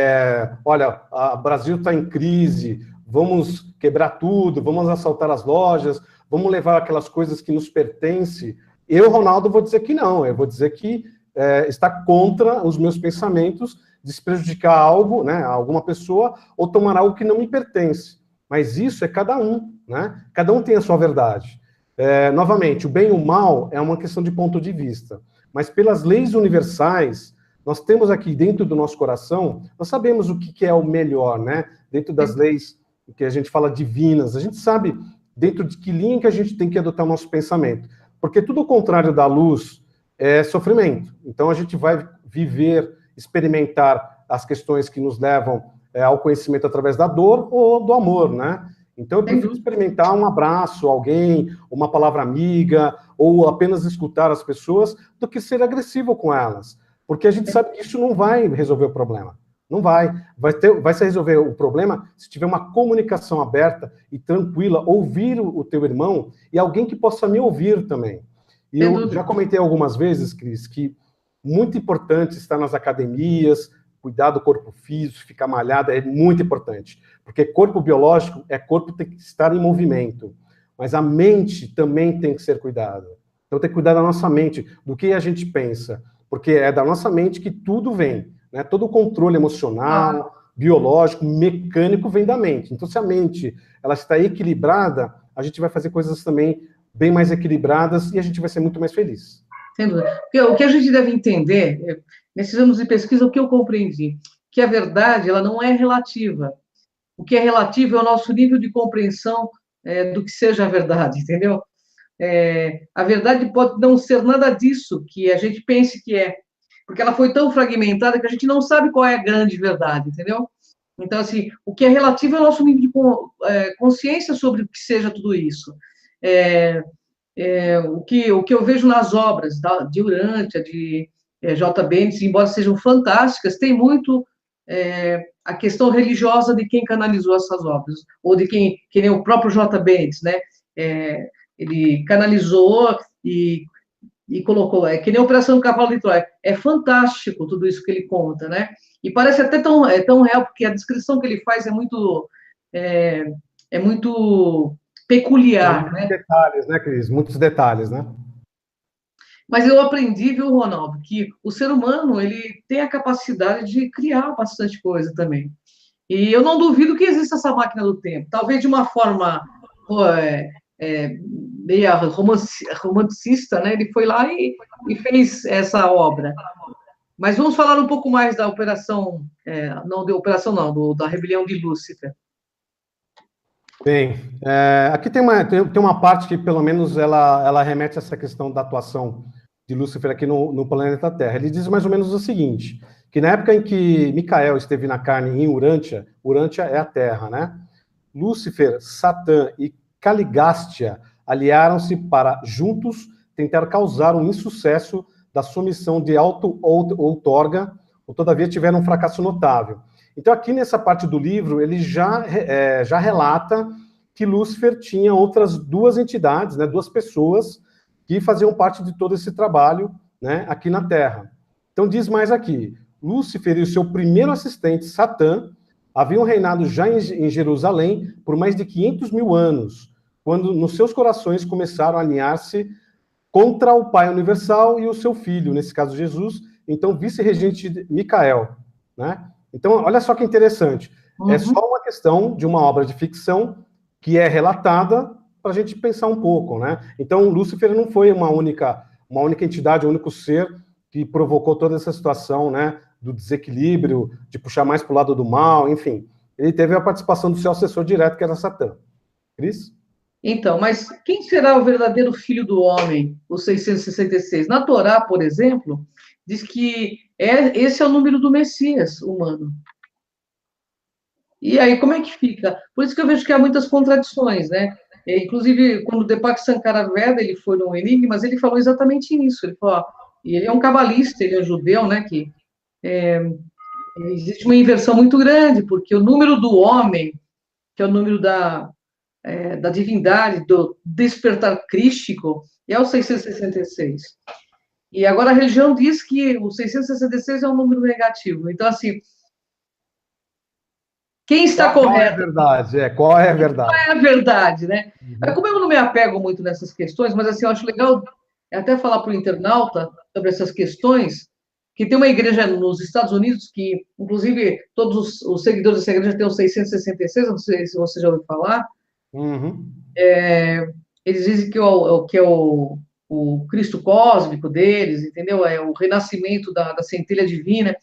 S3: olha, o Brasil está em crise, vamos quebrar tudo, vamos assaltar as lojas, vamos levar aquelas coisas que nos pertencem, eu, Ronaldo, vou dizer que não, eu vou dizer que está contra os meus pensamentos de se prejudicar algo, né, alguma pessoa, ou tomar algo que não me pertence. Mas isso é cada um, né? Cada um tem a sua verdade. Novamente, o bem e o mal é uma questão de ponto de vista, mas pelas leis universais, nós temos aqui dentro do nosso coração, nós sabemos o que é o melhor, né? Dentro das leis que a gente fala divinas, a gente sabe dentro de que linha que a gente tem que adotar o nosso pensamento. Porque tudo o contrário da luz é sofrimento. Então a gente vai viver, experimentar as questões que nos levam ao conhecimento através da dor ou do amor, né? Então eu prefiro experimentar um abraço, alguém, uma palavra amiga, ou apenas escutar as pessoas, do que ser agressivo com elas. Porque a gente sabe que isso não vai resolver o problema. Não vai. Vai se resolver o problema se tiver uma comunicação aberta e tranquila, ouvir o teu irmão e alguém que possa me ouvir também. E eu já comentei algumas vezes, Cris, que muito importante estar nas academias, cuidar do corpo físico, ficar malhado, é muito importante. Porque corpo biológico corpo tem que estar em movimento. Mas a mente também tem que ser cuidada. Então tem que cuidar da nossa mente, do que a gente pensa. Porque é da nossa mente que tudo vem. Né? Todo o controle emocional, biológico, mecânico vem da mente. Então, se a mente ela está equilibrada, a gente vai fazer coisas também bem mais equilibradas e a gente vai ser muito mais feliz.
S1: Sem dúvida. O que a gente deve entender, nesses anos de pesquisa, o que eu compreendi, que a verdade ela não é relativa. O que é relativo é o nosso nível de compreensão do que seja a verdade, entendeu? A verdade pode não ser nada disso que a gente pense que é, porque ela foi tão fragmentada que a gente não sabe qual é a grande verdade, entendeu? Então, assim, o que é relativo é o nosso nível de consciência sobre o que seja tudo isso. O que eu vejo nas obras de Urântia, de J. Bentes, embora sejam fantásticas, tem muito a questão religiosa de quem canalizou essas obras, ou de que nem o próprio J. Bentes, né? Ele canalizou e colocou, que nem a Operação Cavalo de Troia. É fantástico tudo isso que ele conta, né? E parece até tão real, porque a descrição que ele faz é muito peculiar,
S3: muitos detalhes, né, Cris? Muitos detalhes, né?
S1: Mas eu aprendi, viu, Ronaldo, que o ser humano ele tem a capacidade de criar bastante coisa também. E eu não duvido que exista essa máquina do tempo. Talvez de uma forma meio romancista, né? Ele foi lá e fez essa obra. Mas vamos falar um pouco mais da operação, da rebelião de Lúcifer.
S3: Bem, aqui tem uma parte que, pelo menos, ela remete a essa questão da atuação de Lúcifer aqui no planeta Terra. Ele diz mais ou menos o seguinte, que na época em que Micael esteve na carne em Urântia, Urântia é a Terra, né? Lúcifer, Satã e Caligástia aliaram-se para, juntos, tentar causar um insucesso da sua missão de auto-outorga, ou todavia tiveram um fracasso notável. Então, aqui nessa parte do livro, ele já relata que Lúcifer tinha outras duas entidades, né, duas pessoas, que faziam parte de todo esse trabalho, né, aqui na Terra. Então diz mais aqui, Lúcifer e o seu primeiro assistente, Satã, haviam reinado já em Jerusalém por mais de 500 mil anos, quando nos seus corações começaram a alinhar-se contra o Pai Universal e o seu Filho, nesse caso Jesus, então vice-regente Micael, né? Então, olha só que interessante, é só uma questão de uma obra de ficção que é relatada para a gente pensar um pouco, né? Então, Lúcifer não foi uma única entidade, um único ser que provocou toda essa situação, né, do desequilíbrio, de puxar mais para o lado do mal, enfim. Ele teve a participação do seu assessor direto, que era Satã. Cris?
S1: Então, mas quem será o verdadeiro filho do homem, o 666? Na Torá, por exemplo, diz que esse é o número do Messias humano. E aí, como é que fica? Por isso que eu vejo que há muitas contradições, né? Inclusive, quando o Deepak Sankara Veda, ele foi no Enigmas, ele falou exatamente isso. Ele falou, ó, e ele é um cabalista, ele é um judeu, né? Que existe uma inversão muito grande, porque o número do homem, que é o número da divindade, do despertar crístico, é o 666. E agora a religião diz que o 666 é um número negativo. Então, assim, quem está correto?
S3: Qual é a verdade? Qual é a verdade?
S1: Qual é a verdade, né? Como eu não me apego muito nessas questões, mas assim, eu acho legal até falar para o internauta sobre essas questões, que tem uma igreja nos Estados Unidos que, inclusive, todos os seguidores dessa igreja têm o 666, não sei se você já ouviu falar. Eles dizem que é o Cristo cósmico deles, entendeu? É o renascimento da centelha divina.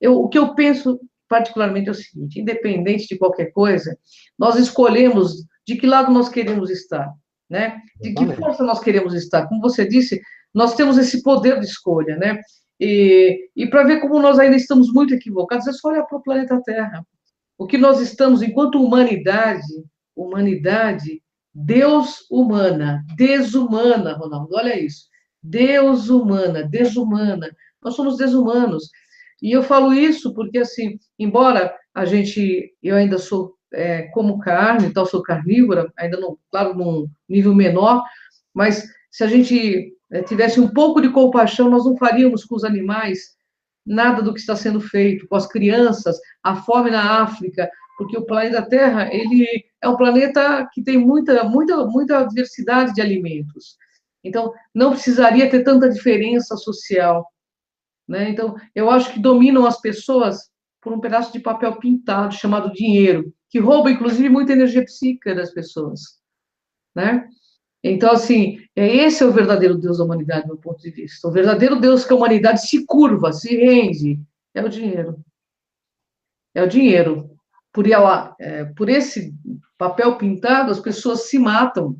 S1: O que eu penso particularmente é o seguinte, independente de qualquer coisa, nós escolhemos de que lado nós queremos estar, né? De que força nós queremos estar. Como você disse, nós temos esse poder de escolha, né? E para ver como nós ainda estamos muito equivocados, é só olhar para o planeta Terra. O que nós estamos, enquanto humanidade, Deus humana, desumana, Ronaldo, olha isso. Deus humana, desumana. Nós somos desumanos. E eu falo isso porque, assim, embora eu ainda sou, como carne, então sou carnívora, ainda não, claro, num nível menor, mas se a gente tivesse um pouco de compaixão, nós não faríamos com os animais nada do que está sendo feito, com as crianças, a fome na África, porque o planeta Terra, ele é um planeta que tem muita diversidade de alimentos. Então, não precisaria ter tanta diferença social, né? Então, eu acho que dominam as pessoas por um pedaço de papel pintado chamado dinheiro, que rouba, inclusive, muita energia psíquica das pessoas, né? Então, assim, esse é o verdadeiro Deus da humanidade, do meu ponto de vista. O verdadeiro Deus que a humanidade se curva, se rende, é o dinheiro. É o dinheiro. Por esse papel pintado, as pessoas se matam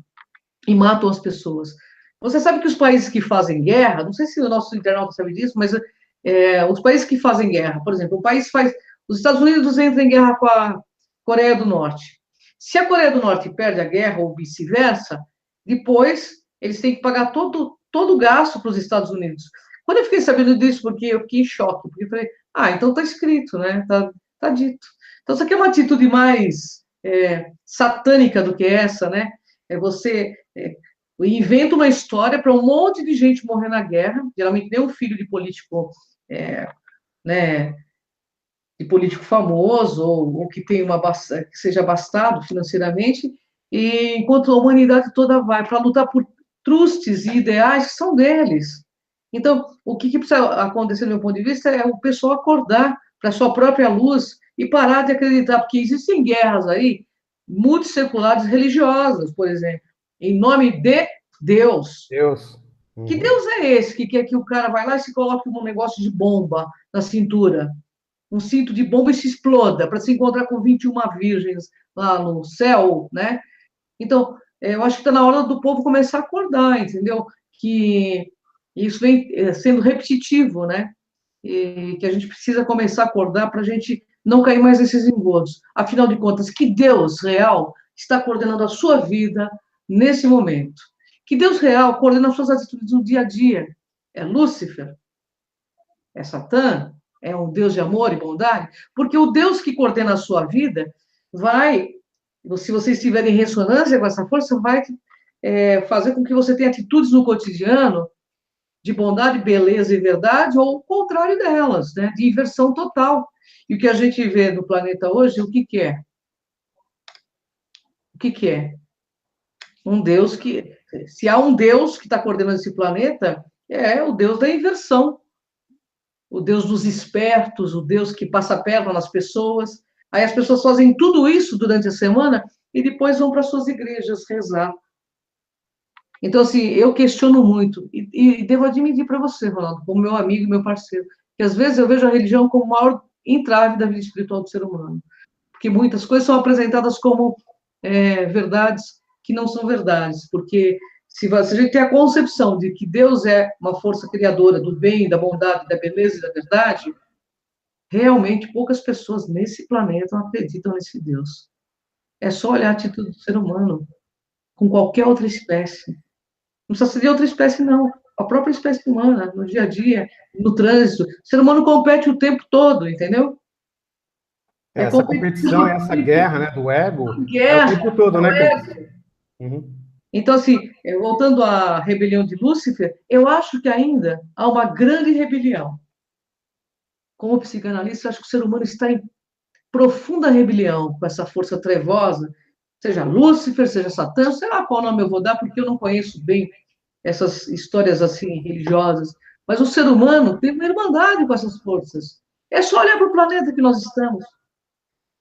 S1: e matam as pessoas. Você sabe que os países que fazem guerra, não sei se o nosso internauta sabe disso, mas os países que fazem guerra, por exemplo, os Estados Unidos entram em guerra com a Coreia do Norte. Se a Coreia do Norte perde a guerra ou vice-versa, depois eles têm que pagar todo o gasto para os Estados Unidos. Quando eu fiquei sabendo disso, porque eu fiquei em choque, porque eu falei, então está escrito, né? Tá dito. Então, isso aqui é uma atitude mais satânica do que essa, né? Você inventa uma história para um monte de gente morrer na guerra, geralmente nem um filho de político, né, de político famoso, ou que tem que seja abastado financeiramente, e enquanto a humanidade toda vai para lutar por trustes e ideais que são deles. Então, o que precisa acontecer, do meu ponto de vista, é o pessoal acordar para a sua própria luz e parar de acreditar, porque existem guerras aí, multisseculares religiosas, por exemplo, em nome de Deus. Que Deus é esse que quer que o cara vai lá e se coloque um negócio de bomba na cintura, um cinto de bomba e se exploda, para se encontrar com 21 virgens lá no céu, né? Então, eu acho que está na hora do povo começar a acordar, entendeu? Que isso vem sendo repetitivo, né? E que a gente precisa começar a acordar para a gente não cair mais nesses engodos. Afinal de contas, que Deus real está coordenando a sua vida nesse momento? Que Deus real coordena as suas atitudes no dia a dia? É Lúcifer? É Satã? É um Deus de amor e bondade? Porque o Deus que coordena a sua vida se você estiver em ressonância com essa força, vai fazer com que você tenha atitudes no cotidiano de bondade, beleza e verdade, ou o contrário delas, né? De inversão total. E o que a gente vê no planeta hoje, o que é? O que é? Um Deus que... Se há um Deus que está coordenando esse planeta, é o Deus da inversão. O Deus dos espertos, o Deus que passa a perna nas pessoas. Aí as pessoas fazem tudo isso durante a semana e depois vão para suas igrejas rezar. Então, assim, eu questiono muito, e devo admitir para você, Ronaldo, como meu amigo e meu parceiro, que às vezes eu vejo a religião como o maior entrave da vida espiritual do ser humano, porque muitas coisas são apresentadas como verdades que não são verdades, porque se a gente tem a concepção de que Deus é uma força criadora do bem, da bondade, da beleza e da verdade, realmente poucas pessoas nesse planeta acreditam nesse Deus. É só olhar a atitude do ser humano com qualquer outra espécie. Não precisa ser de outra espécie, não. A própria espécie humana, no dia a dia, no trânsito. O ser humano compete o tempo todo, entendeu?
S3: Essa competição, essa guerra, né, do ego, é o tempo todo, né?
S1: Uhum. Então, assim, voltando à rebelião de Lúcifer, eu acho que ainda há uma grande rebelião. Como psicanalista, eu acho que o ser humano está em profunda rebelião com essa força trevosa, seja Lúcifer, seja Satã, sei lá qual nome eu vou dar, porque eu não conheço bem essas histórias assim religiosas, mas o ser humano tem uma irmandade com essas forças. É só olhar para o planeta que nós estamos.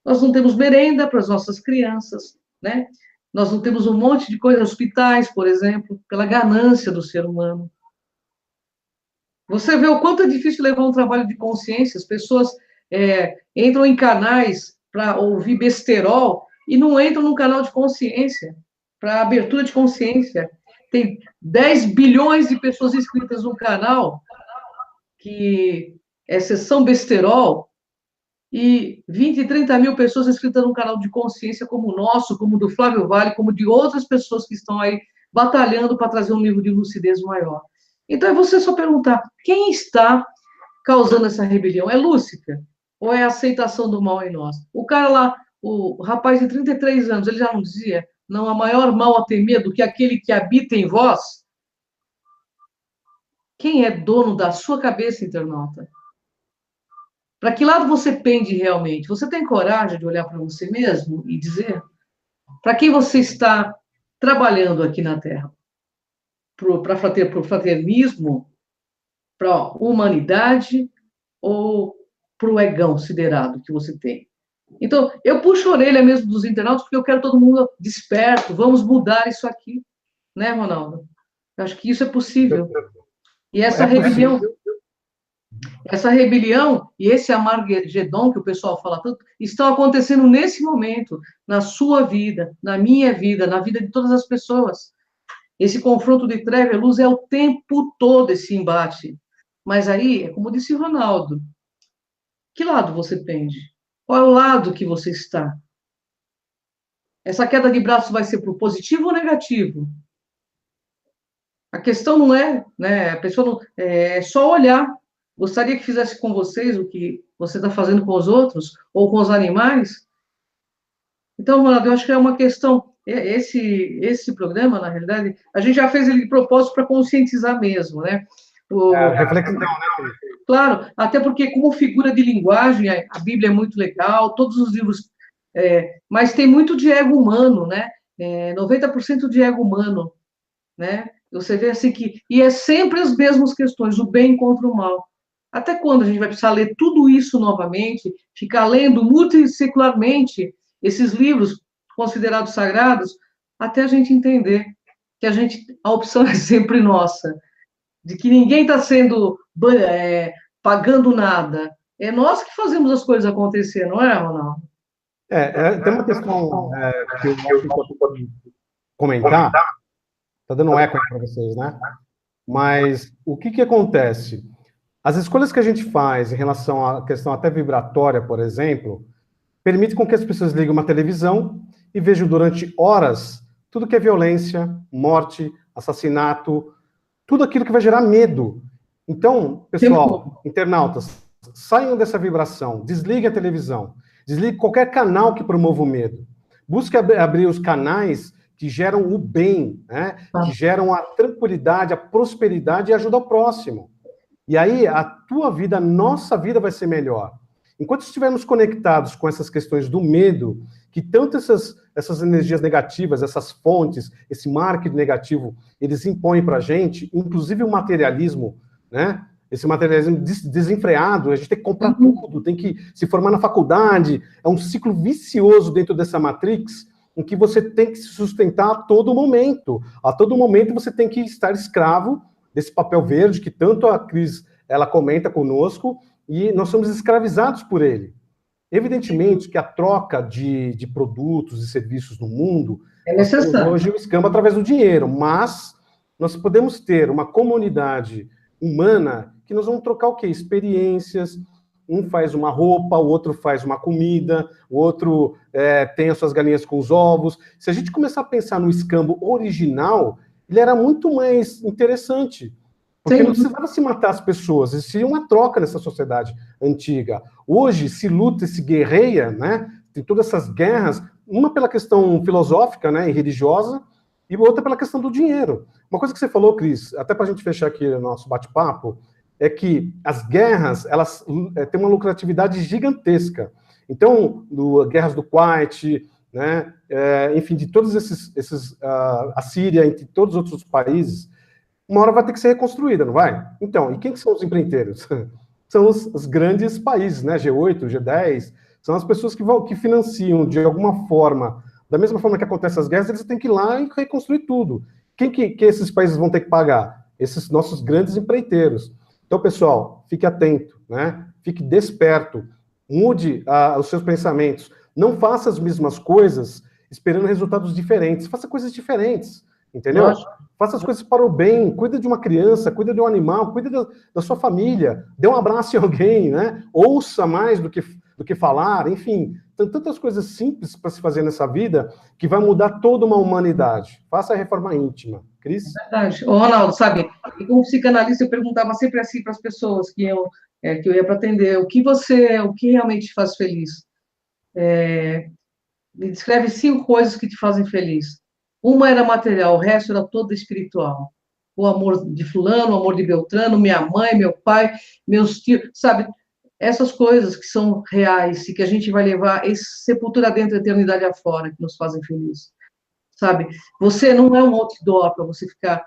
S1: Nós não temos merenda para as nossas crianças, né? Nós não temos um monte de coisas, hospitais, por exemplo, pela ganância do ser humano. Você vê o quanto é difícil levar um trabalho de consciência, as pessoas entram em canais para ouvir besterol e não entram num canal de consciência, para abertura de consciência. Tem 10 bilhões de pessoas inscritas no canal, que é sessão besterol, e 20, 30 mil pessoas inscritas num canal de consciência como o nosso, como o do Flávio Vale, como de outras pessoas que estão aí batalhando para trazer um nível de lucidez maior. Então, é você só perguntar, quem está causando essa rebelião? É Lúcifer? Ou é a aceitação do mal em nós? O cara lá, o rapaz de 33 anos, ele já não dizia, não há maior mal a temer do que aquele que habita em vós? Quem é dono da sua cabeça, internauta? Para que lado você pende realmente? Você tem coragem de olhar para você mesmo e dizer para quem você está trabalhando aqui na Terra? Para o fraternismo, para a humanidade ou para o egão siderado que você tem? Então, eu puxo a orelha mesmo dos internautas porque eu quero todo mundo desperto, vamos mudar isso aqui, né, Ronaldo? Eu acho que isso é possível. E essa rebelião... Essa rebelião e esse Armagedon que o pessoal fala tanto, estão acontecendo nesse momento, na sua vida, na minha vida, na vida de todas as pessoas. Esse confronto de treva e luz é o tempo todo esse embate. Mas aí, como disse o Ronaldo, que lado você pende? Qual é o lado que você está? Essa queda de braço vai ser para o positivo ou negativo? A questão não é, né? A pessoa não, é só olhar. Gostaria que fizesse com vocês o que você está fazendo com os outros, ou com os animais? Então, Ronaldo, eu acho que é uma questão... Esse programa, na realidade, a gente já fez ele de propósito para conscientizar mesmo, né?
S3: Reflexão, né?
S1: Claro, até porque, como figura de linguagem, a Bíblia é muito legal, todos os livros... mas tem muito de ego humano, né? 90% de ego humano, né? Você vê assim que... E é sempre as mesmas questões, o bem contra o mal. Até quando a gente vai precisar ler tudo isso novamente, ficar lendo multissecularmente esses livros considerados sagrados, até a gente entender que a opção é sempre nossa, de que ninguém está pagando nada. É nós que fazemos as coisas acontecer, não é, Ronaldo?
S3: Tem uma questão que eu acho importante comentar, está dando um eco aí para vocês, né? Mas o que acontece? As escolhas que a gente faz em relação à questão até vibratória, por exemplo, permite com que as pessoas liguem uma televisão e vejam durante horas tudo que é violência, morte, assassinato, tudo aquilo que vai gerar medo. Então, pessoal, internautas, saiam dessa vibração, desliguem a televisão, desligue qualquer canal que promova o medo. Busque abrir os canais que geram o bem, né? Que geram a tranquilidade, a prosperidade e ajuda ao próximo. E aí a tua vida, a nossa vida vai ser melhor. Enquanto estivermos conectados com essas questões do medo, que tanto essas energias negativas, essas fontes, esse marketing negativo, eles impõem para a gente, inclusive o materialismo, né? Esse materialismo desenfreado, a gente tem que comprar tudo, tem que se formar na faculdade, é um ciclo vicioso dentro dessa matrix, em que você tem que se sustentar a todo momento. A todo momento você tem que estar escravo desse papel verde, que tanto a Cris, ela comenta conosco, e nós somos escravizados por ele. Evidentemente que a troca de produtos e serviços no mundo,
S1: é necessário.
S3: Hoje o escambo através do dinheiro, mas nós podemos ter uma comunidade humana que nós vamos trocar o quê? Experiências. Um faz uma roupa, o outro faz uma comida, o outro tem as suas galinhas com os ovos. Se a gente começar a pensar no escambo original, ele era muito mais interessante. Porque
S1: Sim.
S3: não precisava se matar as pessoas, existia uma troca nessa sociedade antiga. Hoje se luta e se guerreia, né? Tem todas essas guerras, uma pela questão filosófica, né, e religiosa, e outra pela questão do dinheiro. Uma coisa que você falou, Cris, até para a gente fechar aqui o nosso bate-papo, é que as guerras, elas têm uma lucratividade gigantesca. Então, guerras do Kuwait, né, enfim, de todos a Síria, entre todos os outros países, uma hora vai ter que ser reconstruída, não vai? Então, e quem que são os empreiteiros? São os grandes países, né, G8, G10, são as pessoas que financiam de alguma forma, da mesma forma que acontecem as guerras, eles têm que ir lá e reconstruir tudo. Quem que esses países vão ter que pagar? Esses nossos grandes empreiteiros. Então, pessoal, fique atento, né? Fique desperto, mude os seus pensamentos, não faça as mesmas coisas esperando resultados diferentes, faça coisas diferentes, entendeu? Faça as coisas para o bem, cuida de uma criança, cuida de um animal, cuida da sua família, dê um abraço em alguém, né? Ouça mais do que falar, enfim, tem tantas coisas simples para se fazer nessa vida que vai mudar toda uma humanidade. Faça a reforma íntima. Cris?
S1: É verdade. Ô, Ronaldo, sabe, e como psicanalista eu perguntava sempre assim para as pessoas que eu ia para atender, o que realmente te faz feliz? Me descreve 5 coisas que te fazem feliz. Uma era material, o resto era todo espiritual. O amor de fulano, o amor de Beltrano, minha mãe, meu pai, meus tios, sabe? Essas coisas que são reais e que a gente vai levar sepultura dentro, eternidade afora, que nos fazem felizes, sabe? Você não é um outdoor para você ficar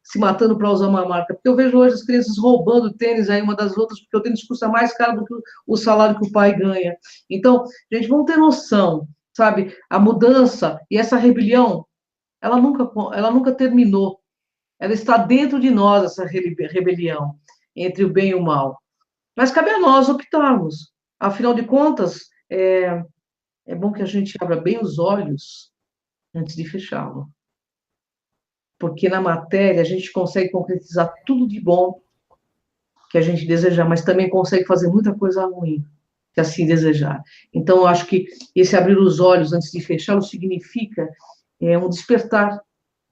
S1: se matando para usar uma marca, porque eu vejo hoje as crianças roubando tênis aí uma das outras, porque o tênis custa mais caro do que o salário que o pai ganha. Então, gente, vamos ter noção, sabe? A mudança e essa rebelião, ela nunca terminou. Ela está dentro de nós, essa rebelião entre o bem e o mal. Mas cabe a nós optarmos. Afinal de contas, é bom que a gente abra bem os olhos antes de fechá-lo. Porque na matéria a gente consegue concretizar tudo de bom que a gente desejar, mas também consegue fazer muita coisa ruim, se assim desejar. Então, eu acho que esse abrir os olhos antes de fechá-lo significa um despertar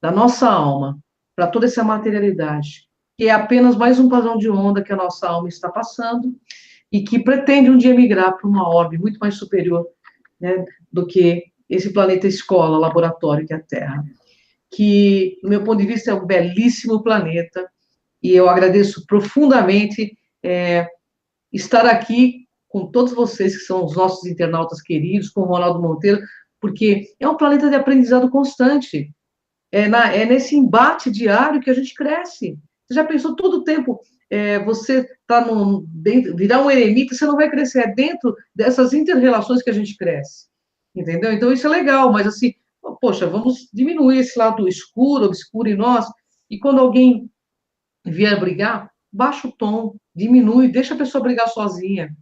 S1: da nossa alma para toda essa materialidade, que é apenas mais um padrão de onda que a nossa alma está passando e que pretende um dia migrar para uma orbe muito mais superior, né, do que esse planeta escola, laboratório que é a Terra. Que, do meu ponto de vista, é um belíssimo planeta, e eu agradeço profundamente estar aqui com todos vocês, que são os nossos internautas queridos, com o Ronaldo Monteiro, porque é um planeta de aprendizado constante. É nesse embate diário que a gente cresce. Você já pensou todo o tempo, você está virar um eremita, você não vai crescer, é dentro dessas inter-relações que a gente cresce, entendeu? Então, isso é legal, mas assim, poxa, vamos diminuir esse lado escuro, obscuro em nós, e quando alguém vier brigar, baixa o tom, diminui, deixa a pessoa brigar sozinha.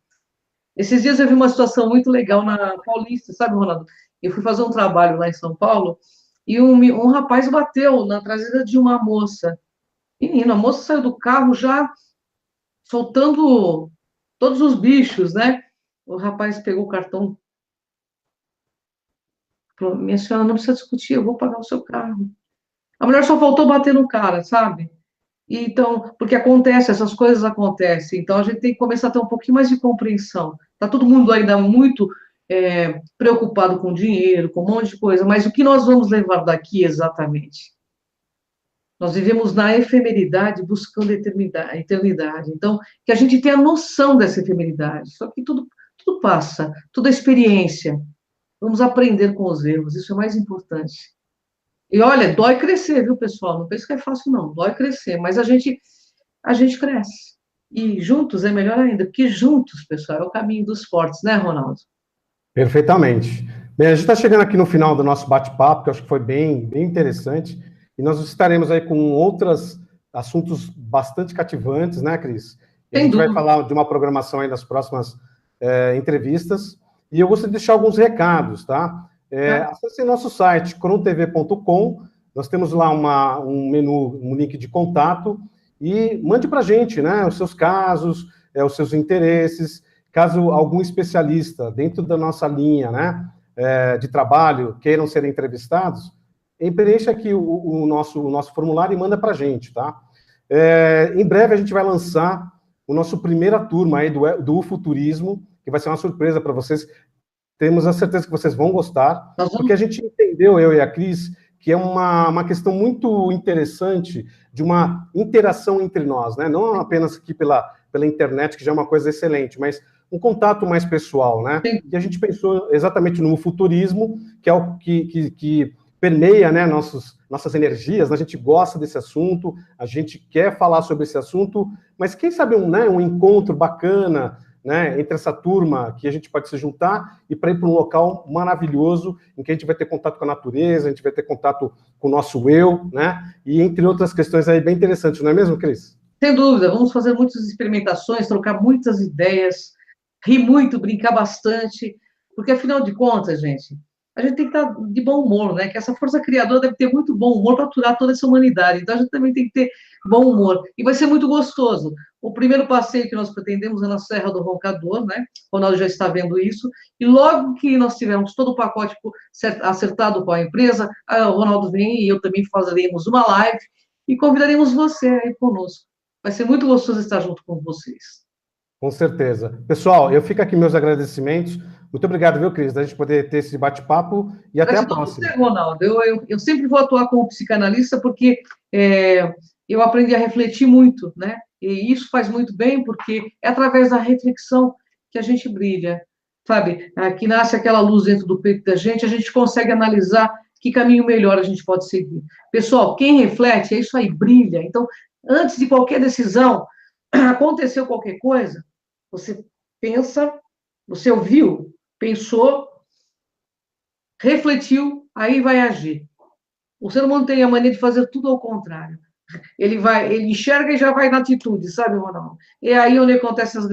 S1: Esses dias eu vi uma situação muito legal na Paulista, sabe, Ronaldo? Eu fui fazer um trabalho lá em São Paulo, e um rapaz bateu na traseira de uma moça. Menina, a moça saiu do carro já soltando todos os bichos, né? O rapaz pegou o cartão, falou, minha senhora, não precisa discutir, eu vou pagar o seu carro. A mulher só faltou bater no cara, sabe? Então, porque acontece, essas coisas acontecem, então a gente tem que começar a ter um pouquinho mais de compreensão. Tá todo mundo ainda muito preocupado com dinheiro, com um monte de coisa, mas o que nós vamos levar daqui exatamente? Nós vivemos na efemeridade buscando a eternidade. Então, que a gente tenha noção dessa efemeridade. Só que tudo passa, tudo é experiência. Vamos aprender com os erros, isso é mais importante. E olha, dói crescer, viu, pessoal? Não pense que é fácil, não. Dói crescer, mas a gente cresce. E juntos é melhor ainda, porque juntos, pessoal, é o caminho dos fortes, né, Ronaldo?
S3: Perfeitamente. Bem, a gente está chegando aqui no final do nosso bate-papo, que eu acho que foi bem interessante, e nós estaremos aí com outros assuntos bastante cativantes, né, Cris? E a gente vai falar de uma programação aí nas próximas entrevistas, e eu gostaria de deixar alguns recados, tá? Acesse nosso site, crontv.com, nós temos lá um menu, um link de contato, e mande para a gente, né, os seus casos, os seus interesses, caso algum especialista dentro da nossa linha, né, de trabalho queiram ser entrevistados, preencha aqui o nosso formulário e manda para a gente, tá? Em breve a gente vai lançar o nosso primeira turma aí do Ufuturismo, que vai ser uma surpresa para vocês. Temos a certeza que vocês vão gostar, porque a gente entendeu, eu e a Cris, que é uma questão muito interessante de uma interação entre nós, né? Não apenas aqui pela internet, que já é uma coisa excelente, mas um contato mais pessoal, né? E a gente pensou exatamente no futurismo, que é o que permeia, né, nossas energias, né? A gente gosta desse assunto, a gente quer falar sobre esse assunto, mas quem sabe um encontro bacana, né, entre essa turma que a gente pode se juntar e para ir para um local maravilhoso em que a gente vai ter contato com a natureza, a gente vai ter contato com o nosso eu, né, e entre outras questões aí bem interessantes, não é mesmo, Cris?
S1: Sem dúvida, vamos fazer muitas experimentações, trocar muitas ideias, rir muito, brincar bastante, porque afinal de contas, gente, a gente tem que estar de bom humor, né? Que essa força criadora deve ter muito bom humor para aturar toda essa humanidade. Então a gente também tem que ter bom humor. E vai ser muito gostoso. O primeiro passeio que nós pretendemos é na Serra do Roncador, né? O Ronaldo já está vendo isso. E logo que nós tivermos todo o pacote acertado com a empresa, o Ronaldo vem e eu também faremos uma live e convidaremos você aí conosco. Vai ser muito gostoso estar junto com vocês.
S3: Com certeza. Pessoal, eu fico aqui meus agradecimentos. Muito obrigado, viu, Cris, da gente poder ter esse bate-papo e até a próxima.
S1: Você, Ronaldo. Eu sempre vou atuar como psicanalista porque eu aprendi a refletir muito, né? E isso faz muito bem porque é através da reflexão que a gente brilha, sabe? Que nasce aquela luz dentro do peito da gente, a gente consegue analisar que caminho melhor a gente pode seguir. Pessoal, quem reflete, é isso aí, brilha. Então, antes de qualquer decisão, aconteceu qualquer coisa, você pensa, você ouviu, pensou, refletiu, aí vai agir. O ser humano tem a mania de fazer tudo ao contrário. Ele enxerga e já vai na atitude, sabe, Ronaldo? E aí onde acontecem as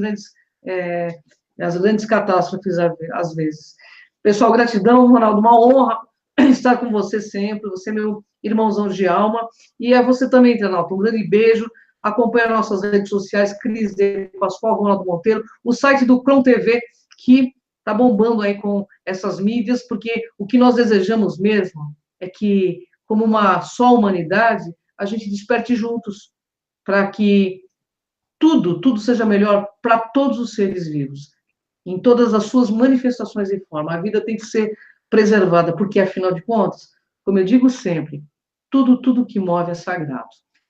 S1: grandes catástrofes, às vezes. Pessoal, gratidão, Ronaldo, uma honra estar com você sempre, você é meu irmãozão de alma, e a você também, internauta, um grande beijo. Acompanhe nossas redes sociais, Cris de Pascoal, Ronaldo Monteiro, o site do Cron TV, que está bombando aí com essas mídias, porque o que nós desejamos mesmo é que, como uma só humanidade, a gente desperte juntos, para que tudo seja melhor para todos os seres vivos, em todas as suas manifestações e formas. A vida tem que ser preservada, porque, afinal de contas, como eu digo sempre, tudo que move é sagrado.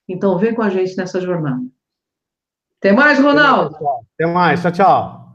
S1: Então, vem com a gente nessa jornada. Até mais, Ronaldo!
S3: Até mais, tchau, tchau.